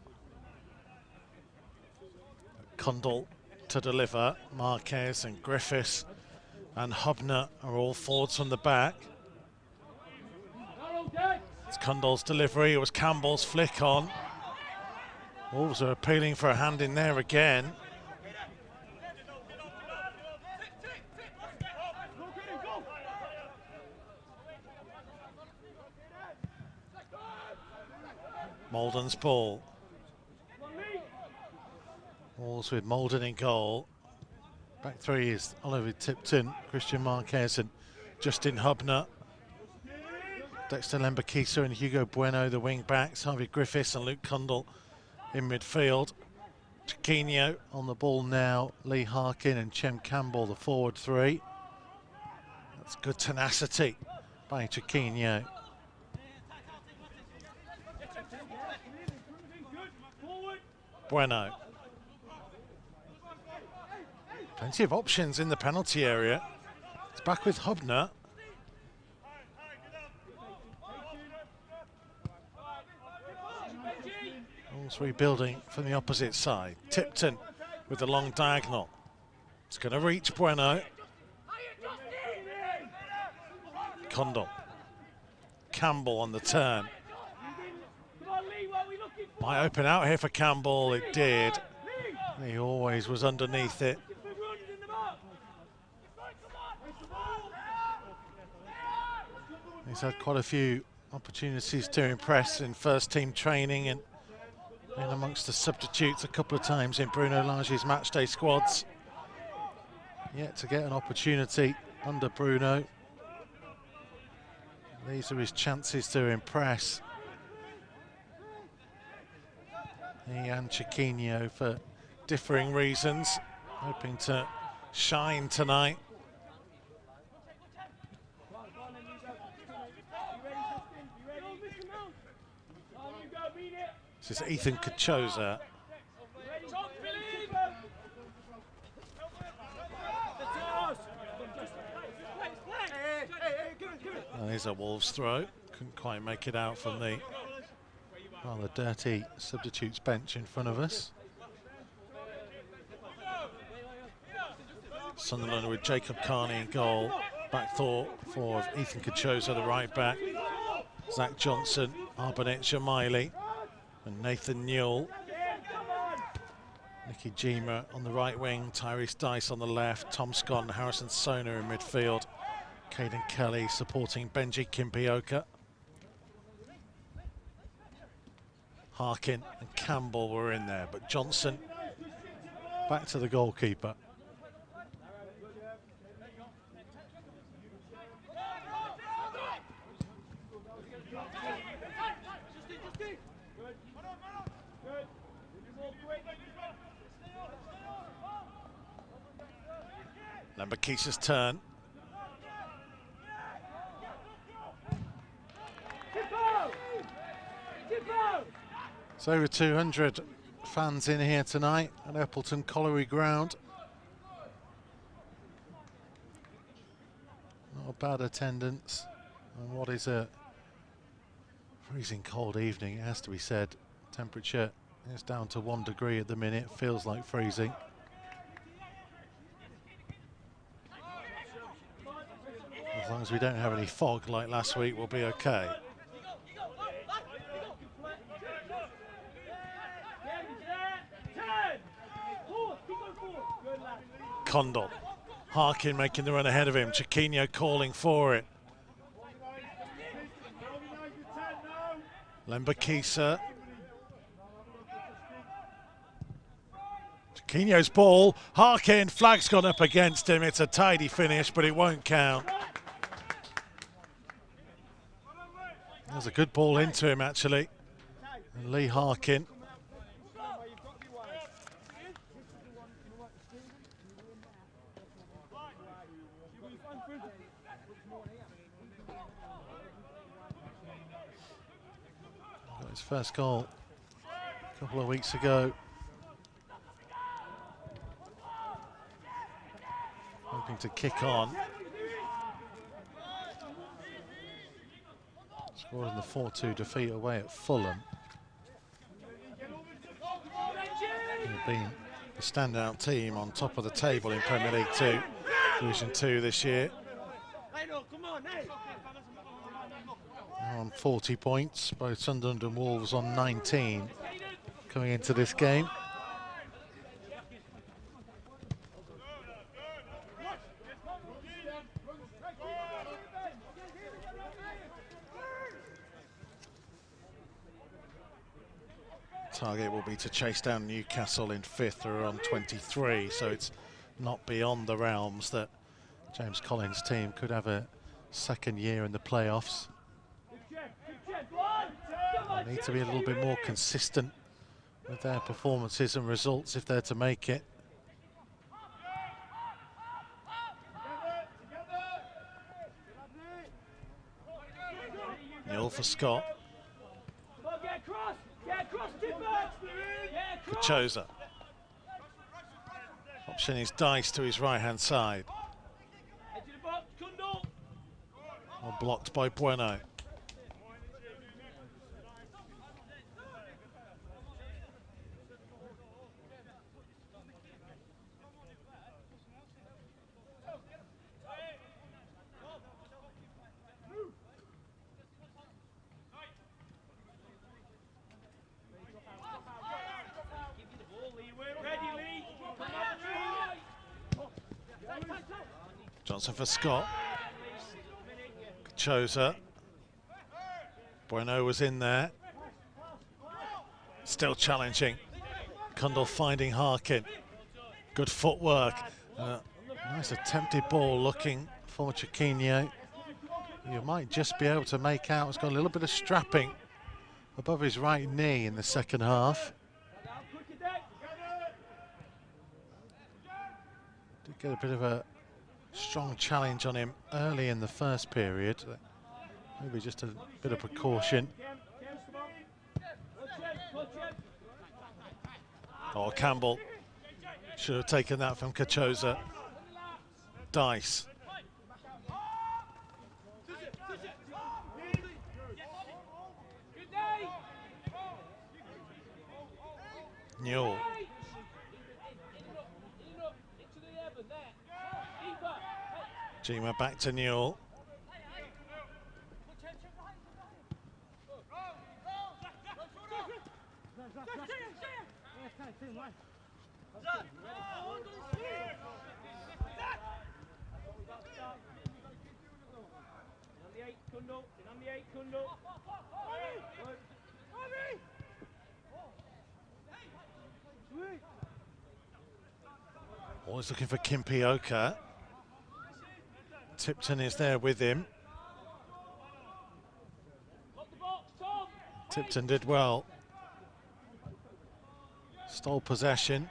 Kundal to deliver. Marquez and Griffiths and Hubner are all forwards from the back. It's Kundal's delivery. It was Campbell's flick on. Wolves are appealing for a hand in there again. Molden's ball. Wolves with Molden in goal. Back three is Oliver Tipton, Christian Marquez and Justin Hubner. Dexter Lembakisa and Hugo Bueno, the wing backs. Harvey Griffiths and Luke Kundal in midfield. Chiquinho on the ball now. Lee Harkin and Chem Campbell, the forward three. That's good tenacity by Chiquinho. Bueno. Plenty of options in the penalty area. It's back with Hubner. Wolves rebuilding from the opposite side. Tipton with the long diagonal. It's going to reach Bueno. Kundal. Campbell on the turn. Might open out here for Campbell. It did. He always was underneath it. He's had quite a few opportunities to impress in first team training and been amongst the substitutes a couple of times in Bruno Lage's matchday squads. Yet to get an opportunity under Bruno. These are his chances to impress. He and Chiquinho, for differing reasons, hoping to shine tonight. This is Ethan Kachoza. There's a Wolves throw. Couldn't quite make it out from the rather dirty substitutes bench in front of us. Sunderland with Jacob Carney in goal. Back four of Ethan Kachoza, the right back. Zach Johnson, Arbonnet Jamili and Nathan Newell. Nicky Jima on the right wing, Tyrese Dice on the left, Tom Scott and Harrison Sona in midfield. Caden Kelly supporting Benji Kimpioka. Harkin and Campbell were in there, but Johnson back to the goalkeeper. Lambakisa's turn. It's over 200 fans in here tonight at Eppleton Colliery Ground. Not a bad attendance on what is a freezing cold evening, it has to be said. Temperature is down to 1 degree at the minute, feels like freezing. As long as we don't have any fog like last week, we'll be okay. Kundal. Harkin making the run ahead of him. Chiquinho calling for it. Lembakisa. Chiquinho's ball. Harkin, flag's gone up against him. It's a tidy finish, but it won't count. There's a good ball into him, actually. And Lee Harkin. Got his first goal a couple of weeks ago. Hoping to kick on. Scored in the 4-2 defeat away at Fulham. They've been the standout team on top of the table in Premier League 2, Division 2 this year. They're on 40 points, both Sunderland and Wolves on 19 coming into this game. Target will be to chase down Newcastle in 5th, who are on 23, so it's not beyond the realms that James Collins' team could have a second year in the playoffs. They need to be a little bit more consistent with their performances and results if they're to make it. Newell for Scott. Kachosa. Option is Dice to his right-hand side. Well, blocked by Bueno. Johnson for Scott. Kachosa. Bueno was in there. Still challenging. Kundal finding Harkin. Good footwork. Nice attempted ball looking for Chiquinho. You might just be able to make out it's got a little bit of strapping above his right knee in the second half. Did get a bit of a strong challenge on him early in the first period. Maybe just a bit of precaution. Oh, Campbell should have taken that from Kachosa. Dice. Newell. Jima back to Newell. Always looking for Kimpioka. Tipton is there with him. Tipton did well. Stole possession.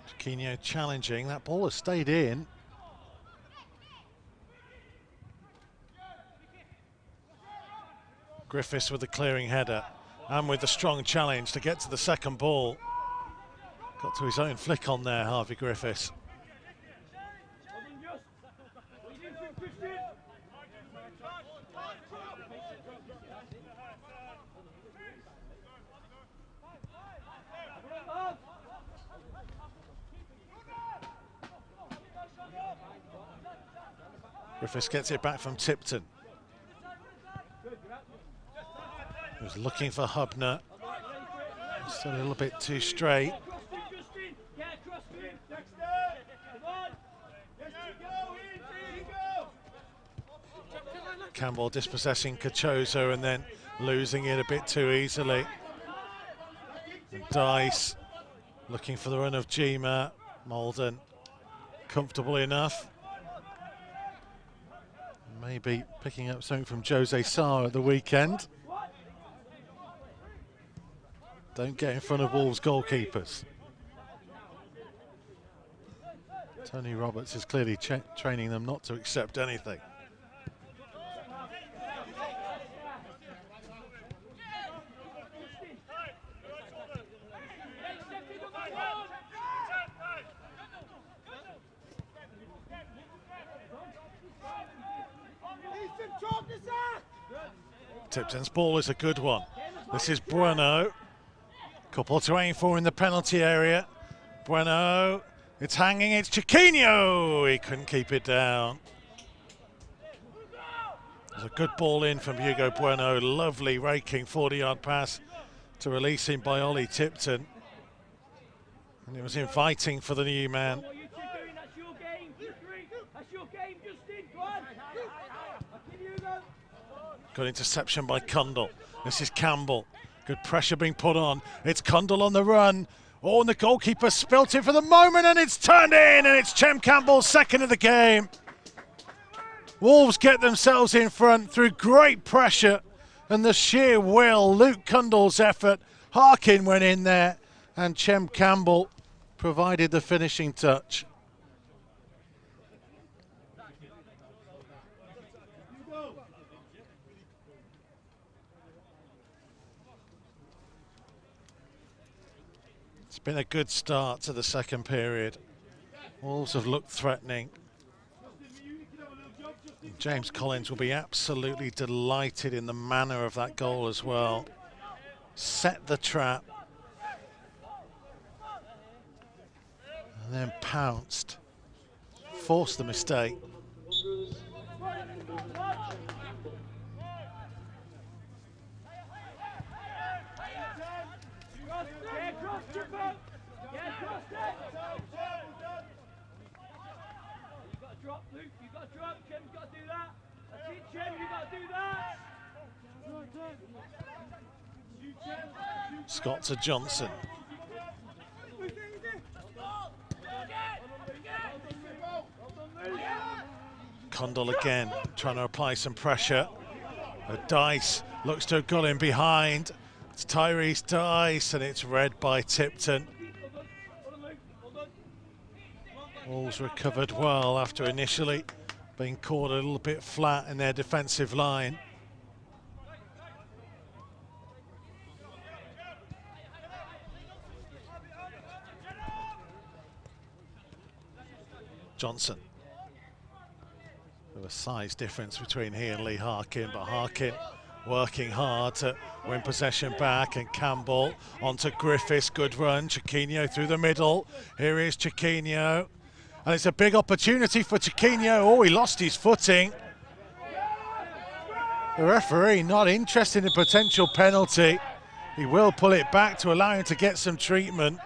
Chiquinho challenging. That ball has stayed in. Griffiths with the clearing header and with the strong challenge to get to the second ball. Got to his own flick on there, Harvey Griffiths. Griffiths gets it back from Tipton. He was looking for Hubner. Still a little bit too straight. Campbell dispossessing Kachosa and then losing it a bit too easily. And Dice looking for the run of Jima. Malden comfortable enough. Maybe picking up something from Jose Sarr at the weekend. Don't get in front of Wolves goalkeepers. Tony Roberts is clearly training them not to accept anything. Tipton's ball is a good one. This is Bueno. Couple to aim for in the penalty area. Bueno, it's hanging, it's Chiquinho. He couldn't keep it down. There's a good ball in from Hugo Bueno. Lovely raking 40-yard pass to release him by Ollie Tipton. And it was inviting for the new man. Good interception by Cundall. This is Campbell. Good pressure being put on. It's Cundall on the run. Oh, and the goalkeeper spilt it for the moment, and it's turned in, and it's Chem Campbell's second of the game. Wolves get themselves in front through great pressure and the sheer will. Luke Cundall's effort. Harkin went in there, and Chem Campbell provided the finishing touch. It's been a good start to the second period. Wolves have looked threatening. James Collins will be absolutely delighted in the manner of that goal as well. Set the trap. And then pounced. Forced the mistake. Scott to Johnson. Cundall again, trying to apply some pressure. Dice looks to have got him behind. It's Tyrese Dice, and it's read by Tipton. Wolves recovered well after initially being caught a little bit flat in their defensive line. Johnson. There was a size difference between he and Lee Harkin, but Harkin working hard to win possession back, and Campbell onto Griffiths, good run, Chiquinho through the middle. Here is Chiquinho, and it's a big opportunity for Chiquinho. Oh, he lost his footing. The referee not interested in a potential penalty. He will pull it back to allow him to get some treatment.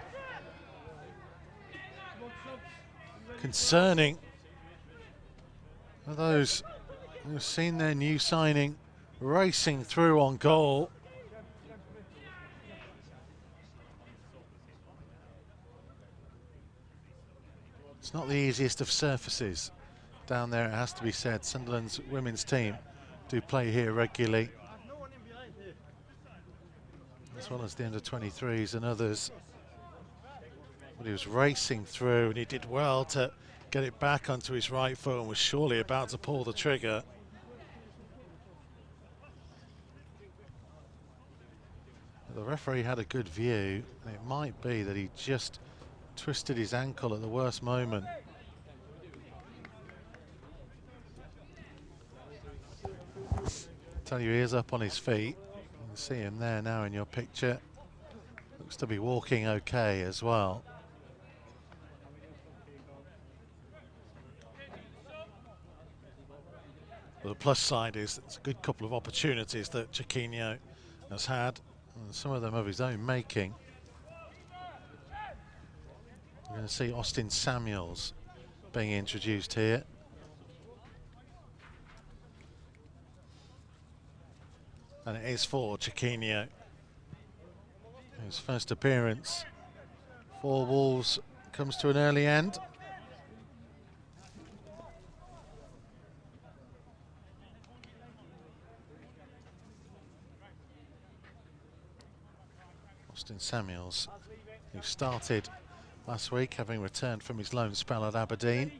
Concerning for those who've seen their new signing racing through on goal. It's not the easiest of surfaces down there, it has to be said. Sunderland's women's team do play here regularly, as well as the under-23s and others. But he was racing through, and he did well to get it back onto his right foot and was surely about to pull the trigger. The referee had a good view, and it might be that he just twisted his ankle at the worst moment. Tell you, he is up on his feet. You can see him there now in your picture. Looks to be walking okay as well. But the plus side is it's a good couple of opportunities that Chiquinho has had, and some of them of his own making. We're going to see Austin Samuels being introduced here. And it is for Chiquinho. His first appearance for Wolves comes to an early end. Austin Samuels, who started last week, having returned from his loan spell at Aberdeen.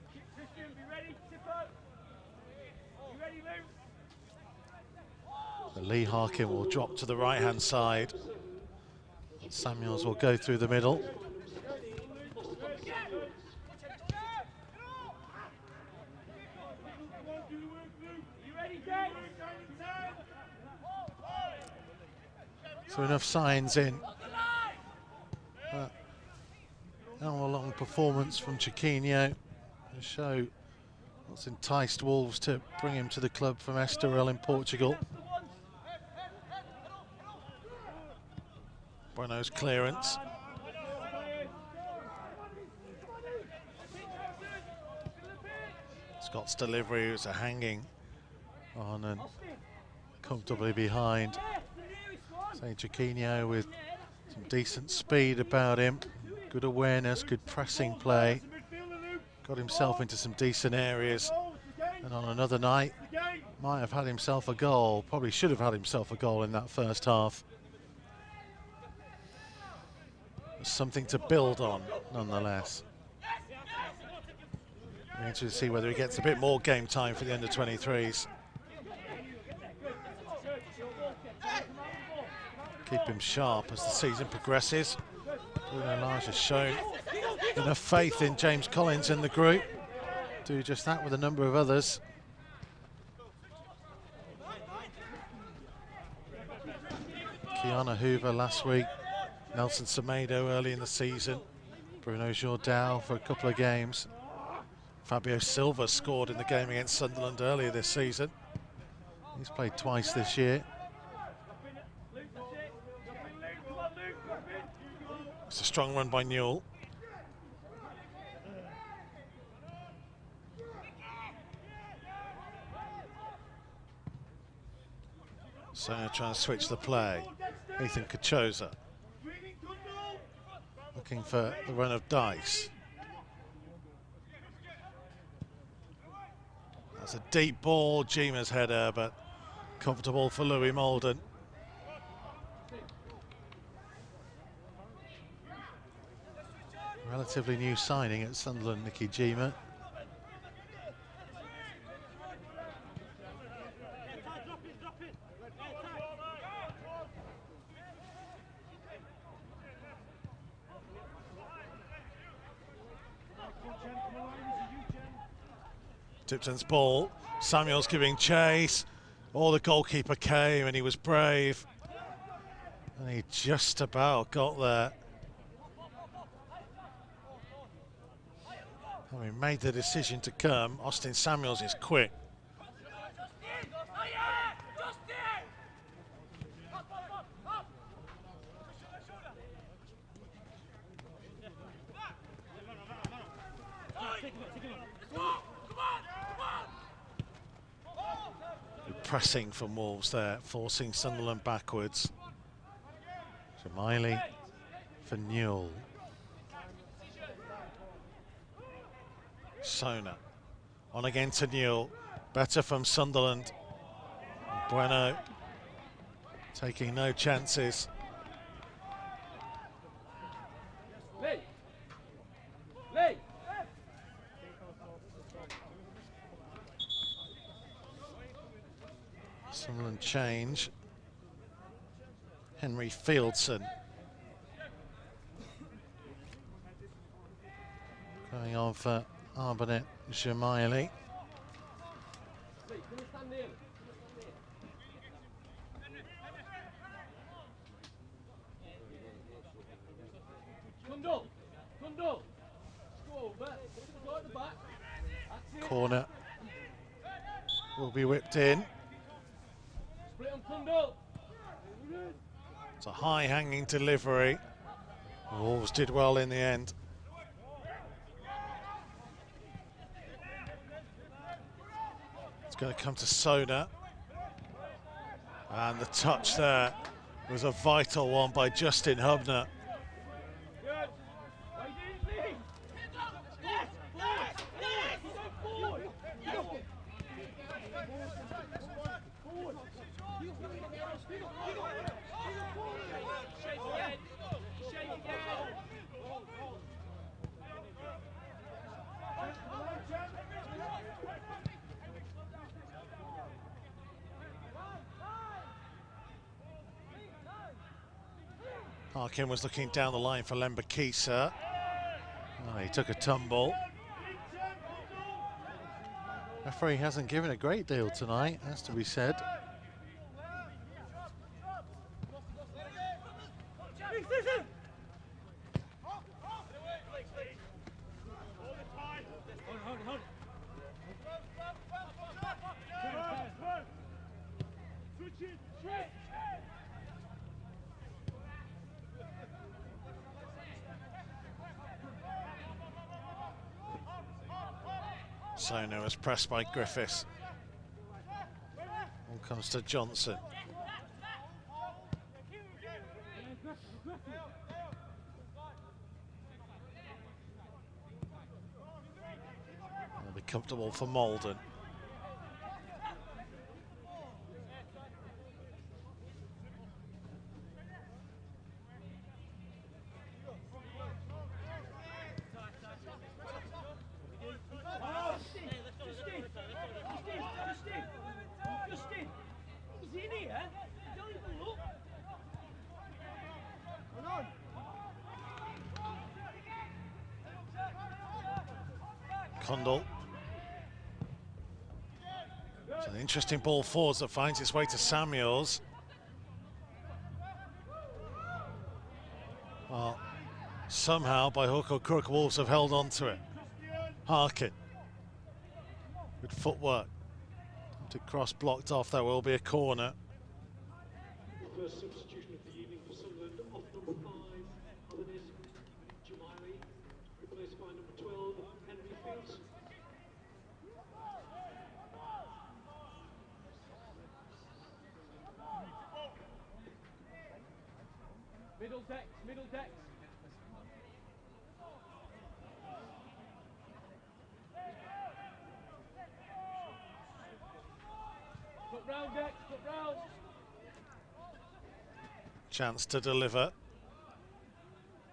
So Lee Harkin will drop to the right-hand side. Samuels will go through the middle. So enough signs in. Hour-long performance from Chiquinho to show what's enticed Wolves to bring him to the club from Estoril in Portugal. Bruno's clearance. Scott's delivery was a hanging on and comfortably behind. Say Chiquinho with some decent speed about him. Good awareness, good pressing play. Got himself into some decent areas. And on another night, might have had himself a goal. Probably should have had himself a goal in that first half. Something to build on, nonetheless. We need to see whether he gets a bit more game time for the under-23s. Keep him sharp as the season progresses. Bruno Lage has shown enough faith in James Collins in the group. Do just that with a number of others. Kiana Hoover last week. Nelson Semedo early in the season. Bruno Jourdau for a couple of games. Fabio Silva scored in the game against Sunderland earlier this season. He's played twice this year. It's a strong run by Newell. So trying to switch the play. Ethan Kachoza looking for the run of dice. That's a deep ball, Jima's header, but comfortable for Louis Molden. Relatively new signing at Sunderland, Nicky Jima. Tipton's ball, Samuels giving chase. Oh, the goalkeeper came and he was brave. And he just about got there. Having made the decision to come, Austin Samuels is quick. Pressing from Wolves there, forcing Sunderland backwards. Miley for Newell. Sona on again to Newell. Better from Sunderland. Bueno taking no chances. Sunderland change. Henry Fieldson going on for Arbanet Jamaili. Corner will be whipped in. It's a high hanging delivery. Wolves did well in the end. It's going to come to Sona. And the touch there was a vital one by Justin Hubner. Harkin was looking down the line for Lembakisa. Oh, he took a tumble. Referee hasn't given a great deal tonight, has to be said. Sono was pressed by Griffiths. All comes to Johnson. It'll be comfortable for Malden. Condell. It's an interesting ball forwards that finds its way to Samuels. Well, somehow, by hook or crook, Wolves have held on to it. Harkin. Good footwork. To cross blocked off, there will be a corner.
First substitution of the evening for Sunderland, off number 5, Alanis Jumari, replaced by number 12, Henry Fields.
Middle decks, middle decks. Put round decks, put round.
Chance to deliver.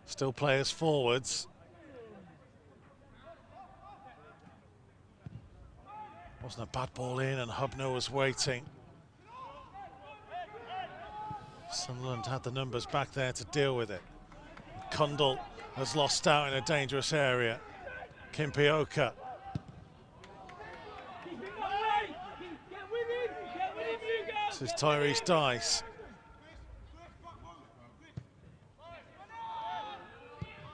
Still players forwards. Wasn't a bad ball in, and Hubner was waiting. Sunderland had the numbers back there to deal with it. Condell has lost out in a dangerous area. Kimpioka. This is Tyrese Dice.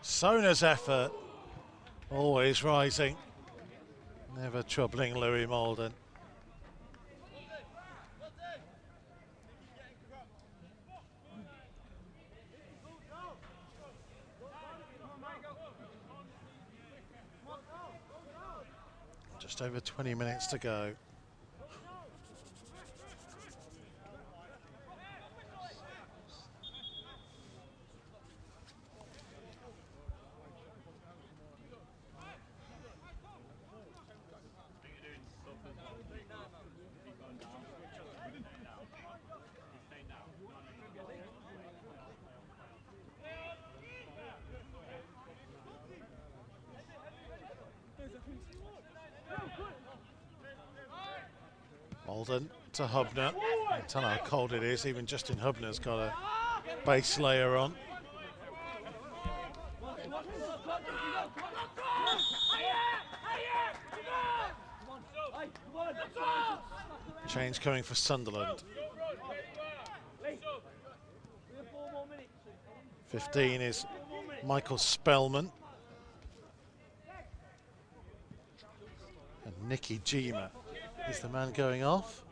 Sona's effort, always rising, never troubling Louis Malden. Just over 20 minutes to go. Malden to Hubner. I tell how cold it is, even Justin Hubner's got a base layer on. Change coming for Sunderland. 15 is Michael Spellman. And Nicky Jima is the man going off.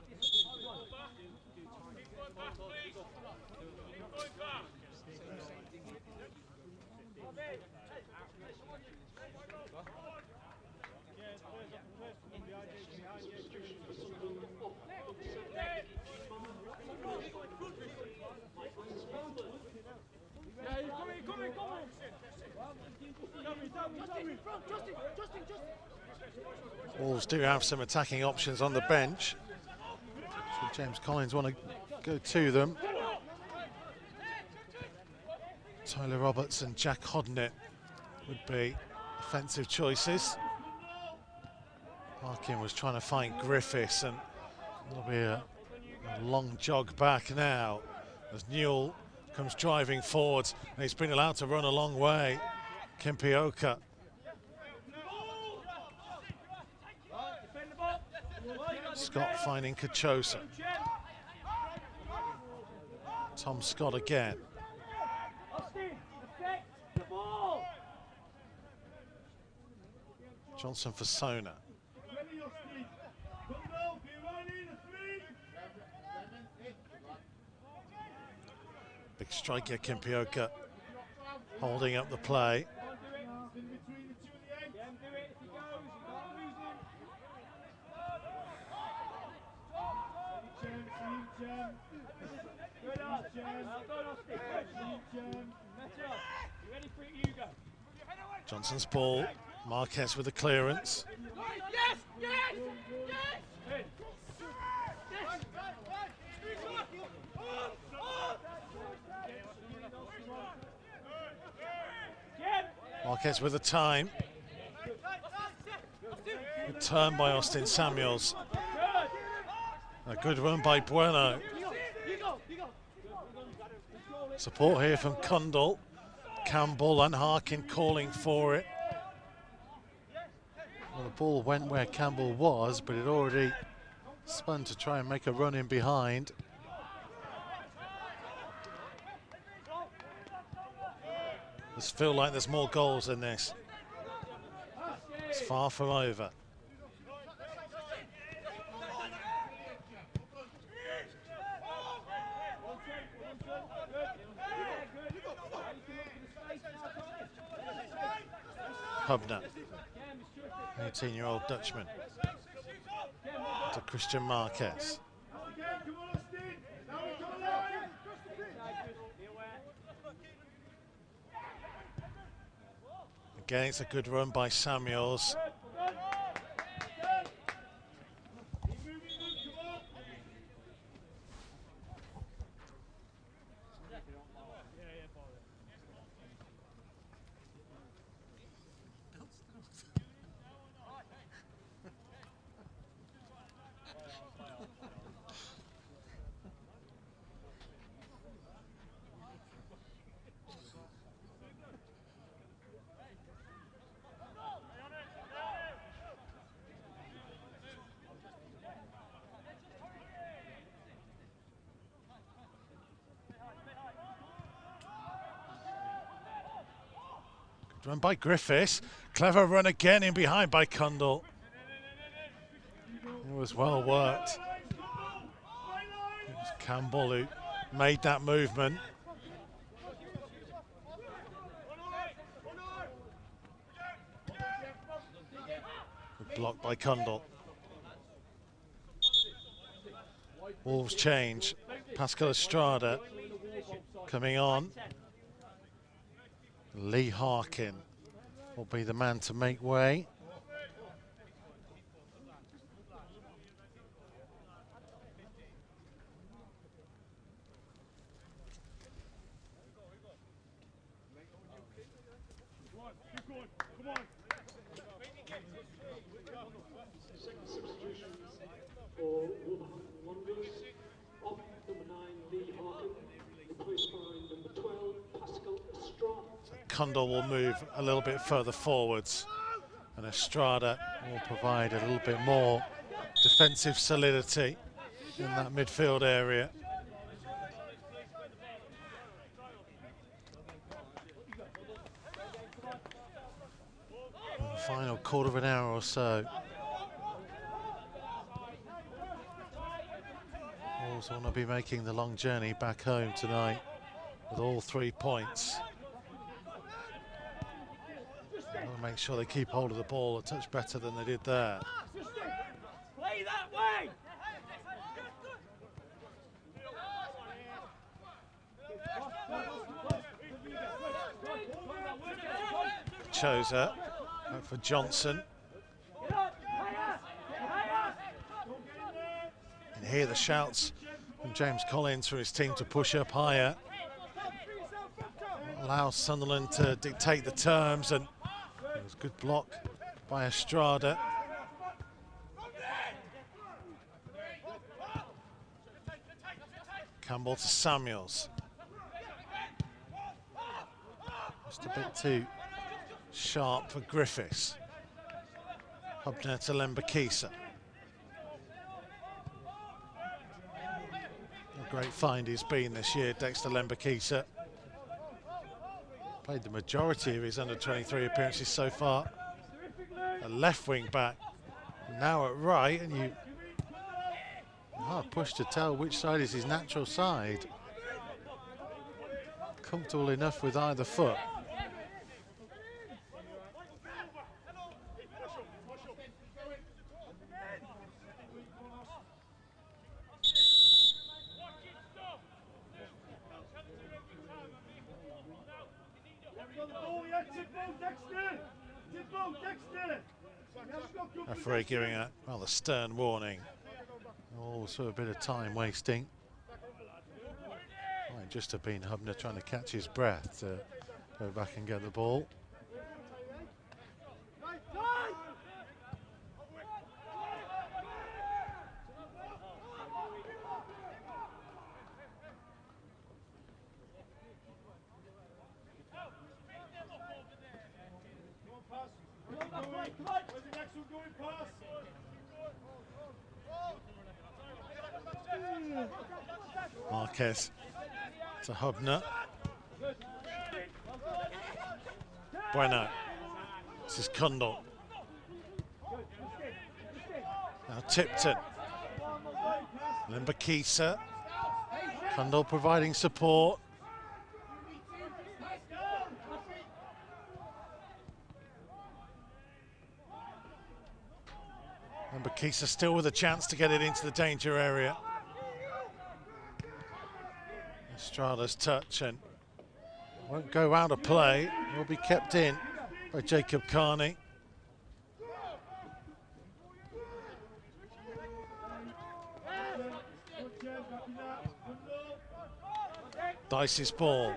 Wolves do have some attacking options on the bench. Should James Collins want to go to them? Tyler Roberts and Jack Hodnett would be offensive choices. Harkin was trying to find Griffiths, and it'll be a long jog back now as Newell comes driving forwards, and he's been allowed to run a long way. Chiquinho. Scott finding Kachosa. Tom Scott again. Johnson for Sona. Big striker Chiquinho holding up the play. Johnson's ball. Marquez with the clearance. Marquez with the time. Good turn by Austin Samuels. A good run by Bueno. Support here from Cundall. Campbell and Harkin calling for it. Well, the ball went where Campbell was, but it already spun to try and make a run in behind. Does feel like there's more goals in this. It's far from over. Hubner, 18-year-old Dutchman, to Christian Marquez. Again, it's a good run by Samuels. Run by Griffiths. Clever run again in behind by Cundall. It was well worked. It was Campbell who made that movement. Blocked by Cundall. Wolves change. Pascal Estrada coming on. Lee Harkin will be the man to make way.
Second substitution for Wolverhampton Wanderers. Off number 9, Lee Harkin, replaced by number 12, Pascal Estrada.
Cundall will move a little bit further forwards, and Estrada will provide a little bit more defensive solidity in that midfield area. In the final quarter of an hour or so. Wolves want to be making the long journey back home tonight with all 3 points. Make sure they keep hold of the ball a touch better than they did there.
Play that way.
Chosa for Johnson. And hear the shouts from James Collins for his team to push up higher. Allows Sunderland to dictate the terms, and it was a good block by Estrada. Campbell to Samuels. a bit too sharp for Griffiths. Hubner to Lembakisa. A great find he's been this year, Dexter Lembakisa. Played the majority of his under-23 appearances so far. A left wing back, now at right, and you hard push to tell which side is his natural side. Comfortable enough with either foot. Referee giving a rather stern warning. Also a bit of time wasting. Might just have been Hubner trying to catch his breath to go back and get the ball. Marquez to Hubner. Bueno. This is Kundal. Now Tipton. Lembakisa. Kundal providing support. Lembakisa still with a chance to get it into the danger area. Estrada's touch and won't go out of play, will be kept in by Jacob Carney. Dice's ball.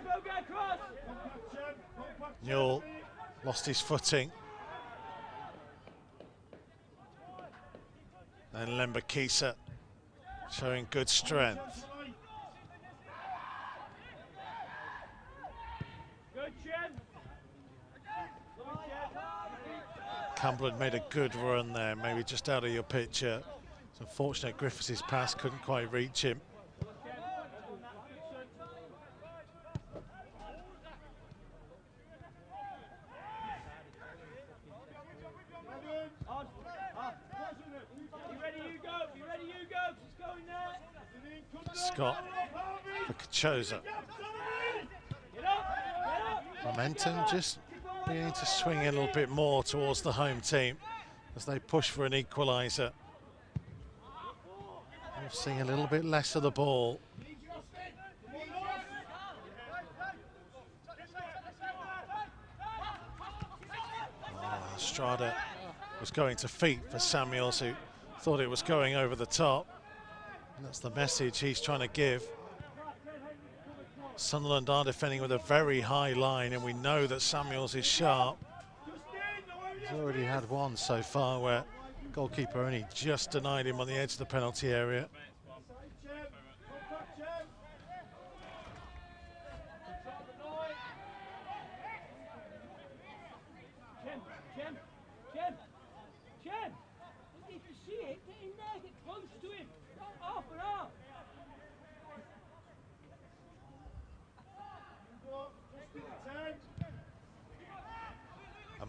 Newell lost his footing. And Lembakisa showing good strength. Campbell had made a good run there, maybe just out of your picture. It's unfortunate Griffiths' pass couldn't quite reach him. Scott for Kachoza. Momentum just beginning to swing a little bit more towards the home team as they push for an equalizer. We're seeing a little bit less of the ball. Estrada was going to feet for Samuels, who thought it was going over the top. And that's the message he's trying to give. Sunderland are defending with a very high line, and we know that Samuels is sharp. He's already had one so far where the goalkeeper only just denied him on the edge of the penalty area.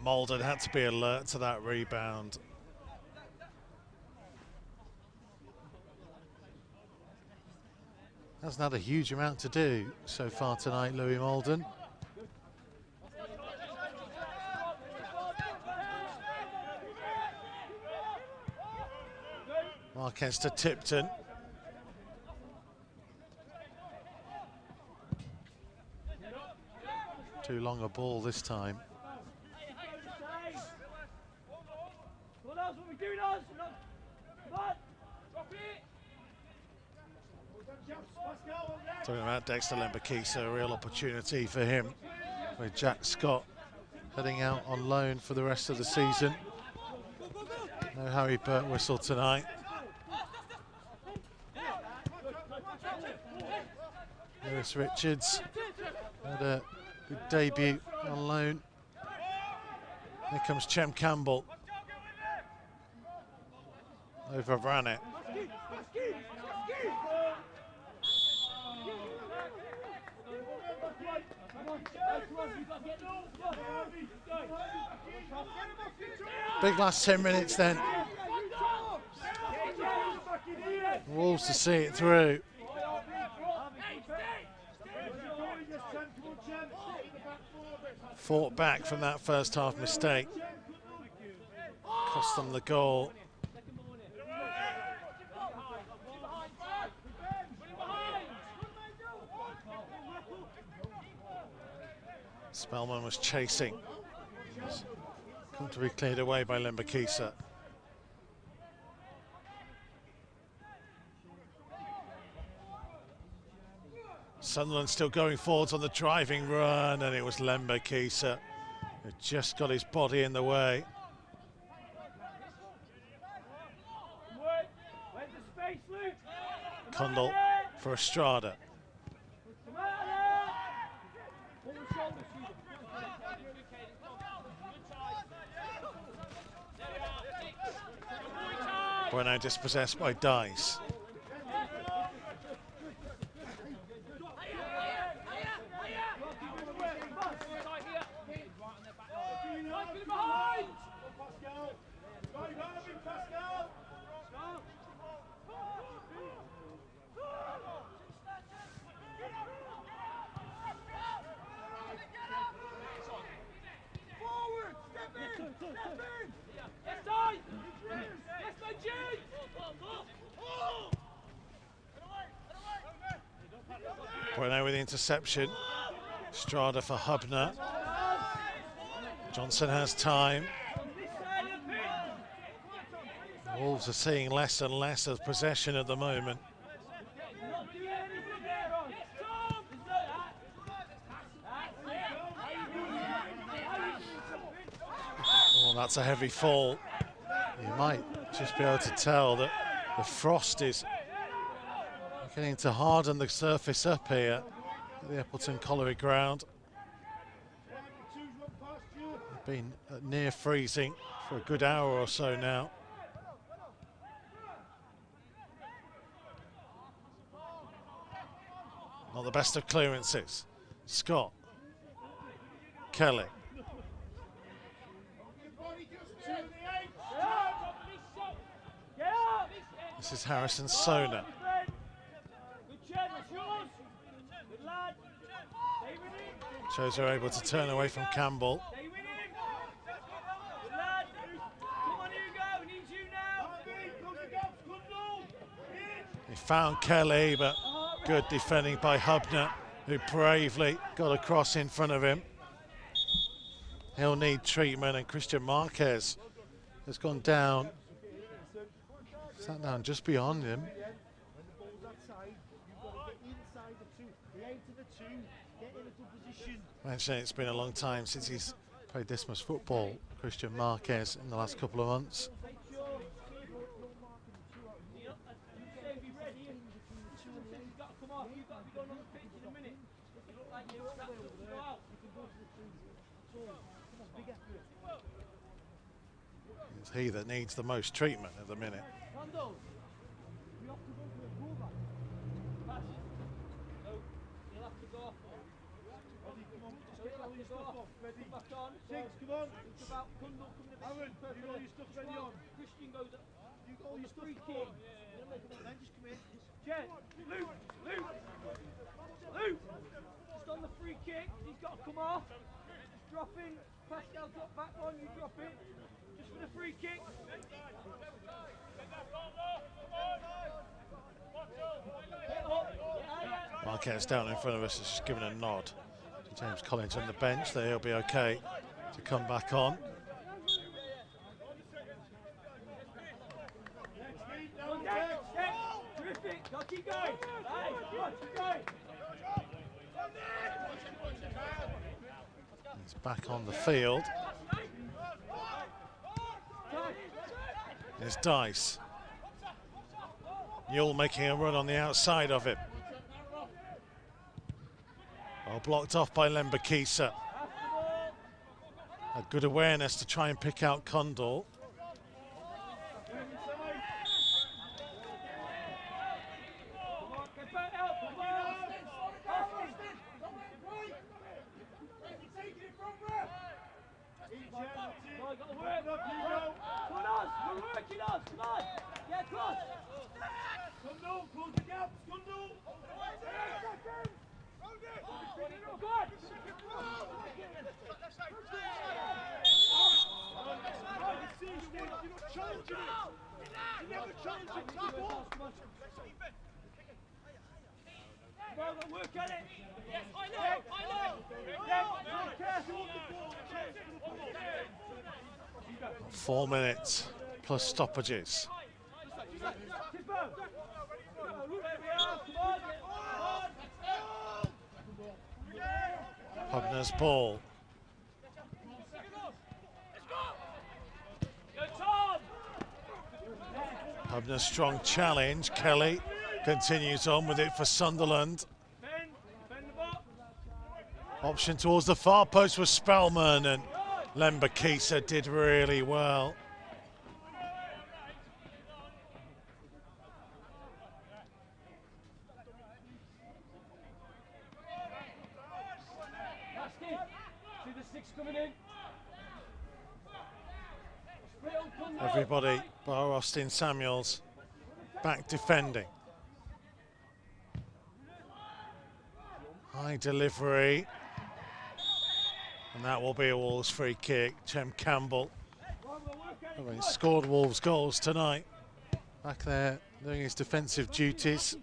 Mulder had to be alert to that rebound. Hasn't had a huge amount to do so far tonight, Louis Malden. Marquez to Tipton. Too long a ball this time. Talking about Dexter Lembakisa, a real opportunity for him with Jack Scott heading out on loan for the rest of the season. No Harry Burt whistle tonight. Lewis Richards had a good debut on loan. Here comes Chem Campbell. Overran it. Big last 10 minutes then. Wolves to see it through. Fought back from that first half mistake. Cost them the goal. Spellman was chasing. Come to be cleared away by Lembakisa. Sunderland still going forwards on the driving run, and it was Lembakisa who just got his body in the way. Condell for Estrada. Bueno dispossessed by Dice. Bueno with the interception. Strada for Hubner. Johnson has time. Wolves are seeing less and less of possession at the moment. Oh, that's a heavy fall. You might just be able to tell that the frost is beginning to harden the surface up here at the Appleton Colliery ground. They've been near freezing for a good hour or so now. Not the best of clearances. Scott. Kelly. This is Harrison Sona. Shows are able to turn away from Campbell. He found Kelly, but good defending by Hubner, who bravely got across in front of him. He'll need treatment, and Christian Marquez has gone down. Sat down just beyond him. Mentioning it's been a long time since he's played this much football, Christian Marquez, in the last couple of months. It's he that needs the most treatment at the minute.
Christian goes up. You got all your free kick. Just come in. Jen, Luke. Just on the free kick. He's got to come off. Just drop in. Pascal, drop back one. You drop it. Just for the free kick.
Marquez down in front of us is just giving a nod to James Collins on the bench that he'll be okay to come back on.
Terrific. Go, keep going. Keep going.
He's back on the field. There's Dice. Newell making a run on the outside of him. Oh, blocked off by Lembakisa. A good awareness to try and pick out Condor.
Work at it. Yes, I know.
4 minutes plus stoppages. Hubner's ball. Hubner's strong challenge. Kelly continues on with it for Sunderland. Option towards the far post was Spellman, and Lembakisa did really well. Everybody bar Austin Samuels back defending. High delivery. And that will be a Wolves free kick. Chem Campbell, having scored Wolves goals tonight, back there doing his defensive duties.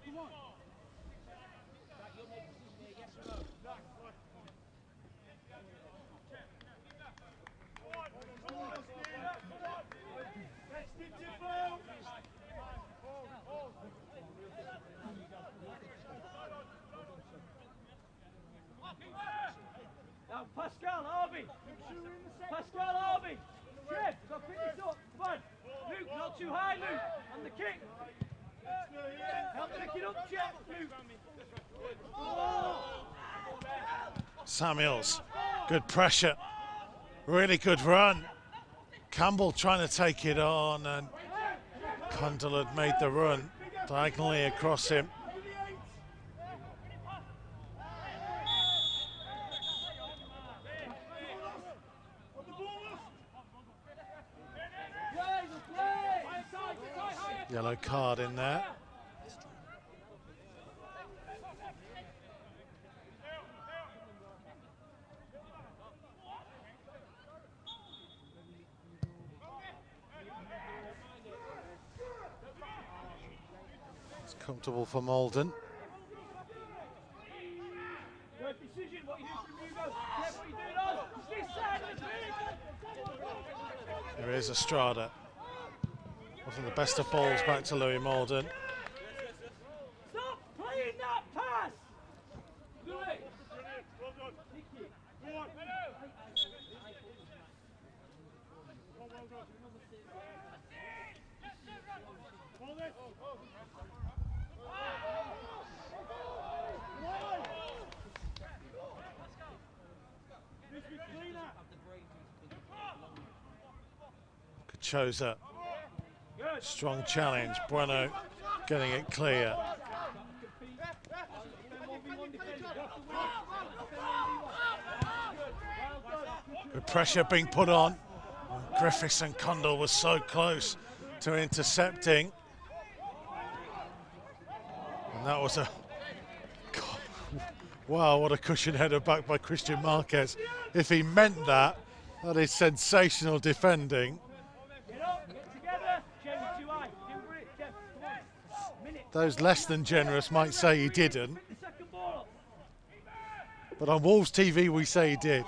Pascal Harvey! Pascal Harvey! Trev, go pick this up, come on! Luke, not too high, Luke! On the kick! Help pick it up, Trev, Luke! Oh.
Samuels, good pressure, really good run. Campbell trying to take it on, and Condell had made the run diagonally across him. Yellow card in there. It's comfortable for Malden. There is Estrada. Wasn't the best of balls back to Louis Malden.
Stop playing that pass! Louis!
Kachosa. Strong challenge. Bueno getting it clear. Good pressure being put on. Griffiths and Condell were so close to intercepting. And that was a... God, wow, what a cushion header back by Christian Marquez. If he meant that, that is sensational defending. Those less than generous might say he didn't. But on Wolves TV, we say he did.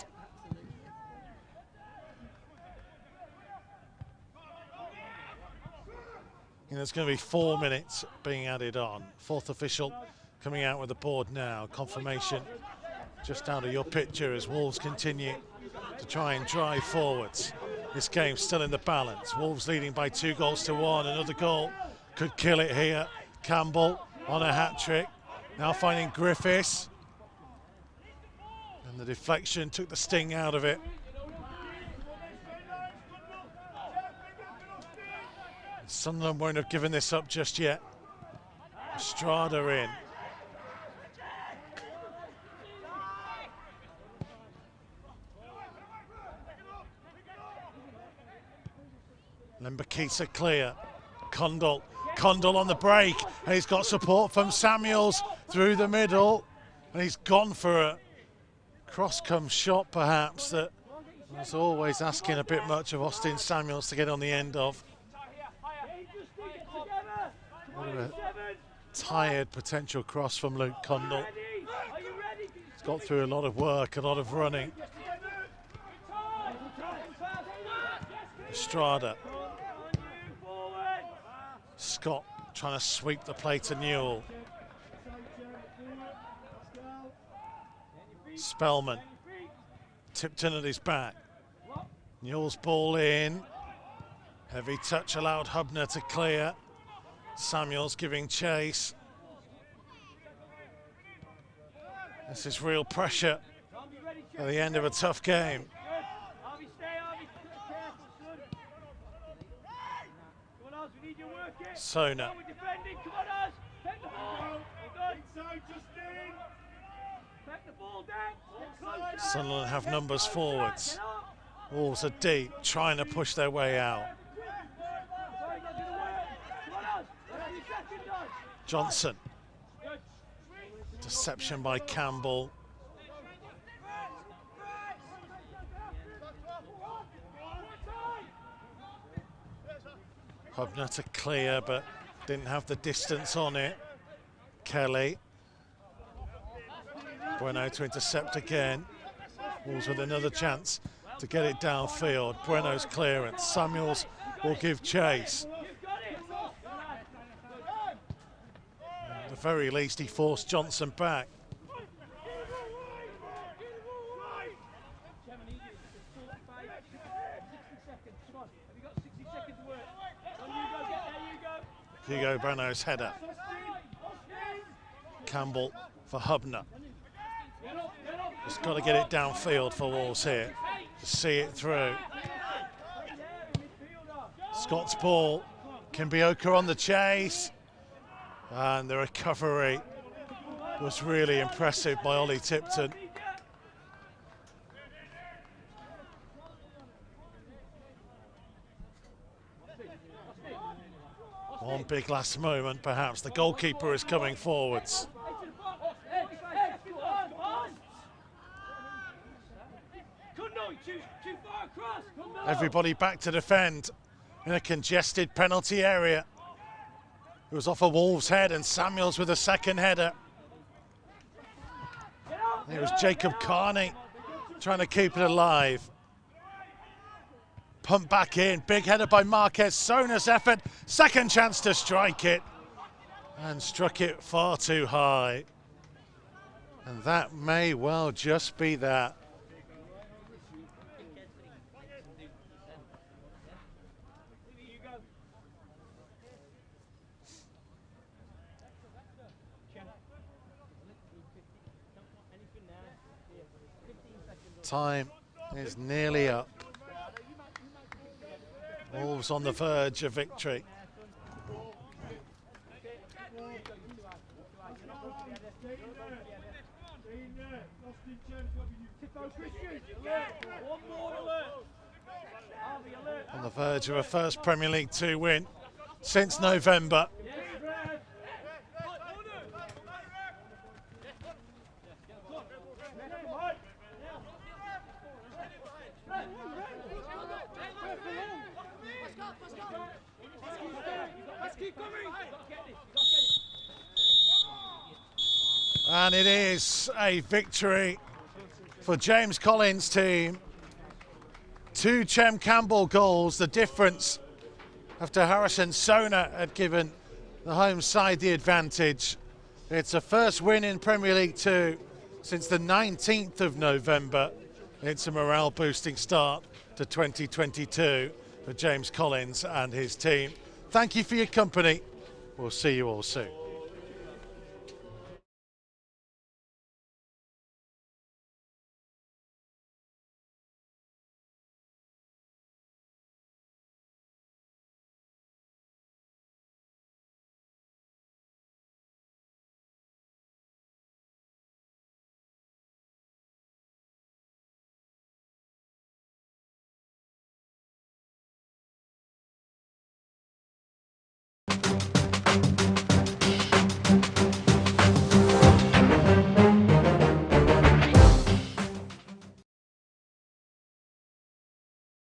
And there's going to be 4 minutes being added on. Fourth official coming out with the board now. Confirmation just out of your picture as Wolves continue to try and drive forwards. This game's still in the balance. Wolves leading by 2-1. Another goal could kill it here. Campbell on a hat-trick, now finding Griffiths. And the deflection took the sting out of it. Sunderland won't have given this up just yet. Strada in. Lembakisa clear. Condal on the break, and he's got support from Samuels through the middle, and he's gone for a cross-come shot perhaps that was always asking a bit much of Austin Samuels to get on the end of. A tired potential cross from Luke Condal. He's got through a lot of work, a lot of running. Strada. Scott trying to sweep the play to Newell. Spellman. Tipton at his back. Newell's ball in. Heavy touch allowed Hubner to clear. Samuels giving chase. This is real pressure at the end of a tough game. Sona. Sunderland have numbers forwards. Wolves are deep, trying to push their way out. Johnson. Deception by Campbell. Hubner to clear, but didn't have the distance on it. Kelly. Bueno to intercept again. Wolves with another chance to get it downfield. Bueno's clearance. Samuels will give chase. At the very least, he forced Johnson back. Hugo Bueno's header. Campbell for Hubner. Just got to get it downfield for Wolves here to see it through. Scott's ball. Kimbioka on the chase. And the recovery was really impressive by Ollie Tipton. One big last moment, perhaps. The goalkeeper is coming forwards. Everybody back to defend in a congested penalty area. It was off a Wolves' head, and Samuels with a second header. It was Jacob Carney trying to keep it alive. Pumped back in, big header by Marquez. Sona's effort, second chance to strike it, and struck it far too high. And that may well just be that. Time is nearly up. Wolves on the verge of victory. On the verge of a first Premier League 2 win since November. And it is a victory for James Collins' team. 2 Chem Campbell goals, the difference after Harrison Sona had given the home side the advantage. It's a first win in Premier League 2 since the 19th of November. It's a morale-boosting start to 2022 for James Collins and his team. Thank you for your company. We'll see you all soon.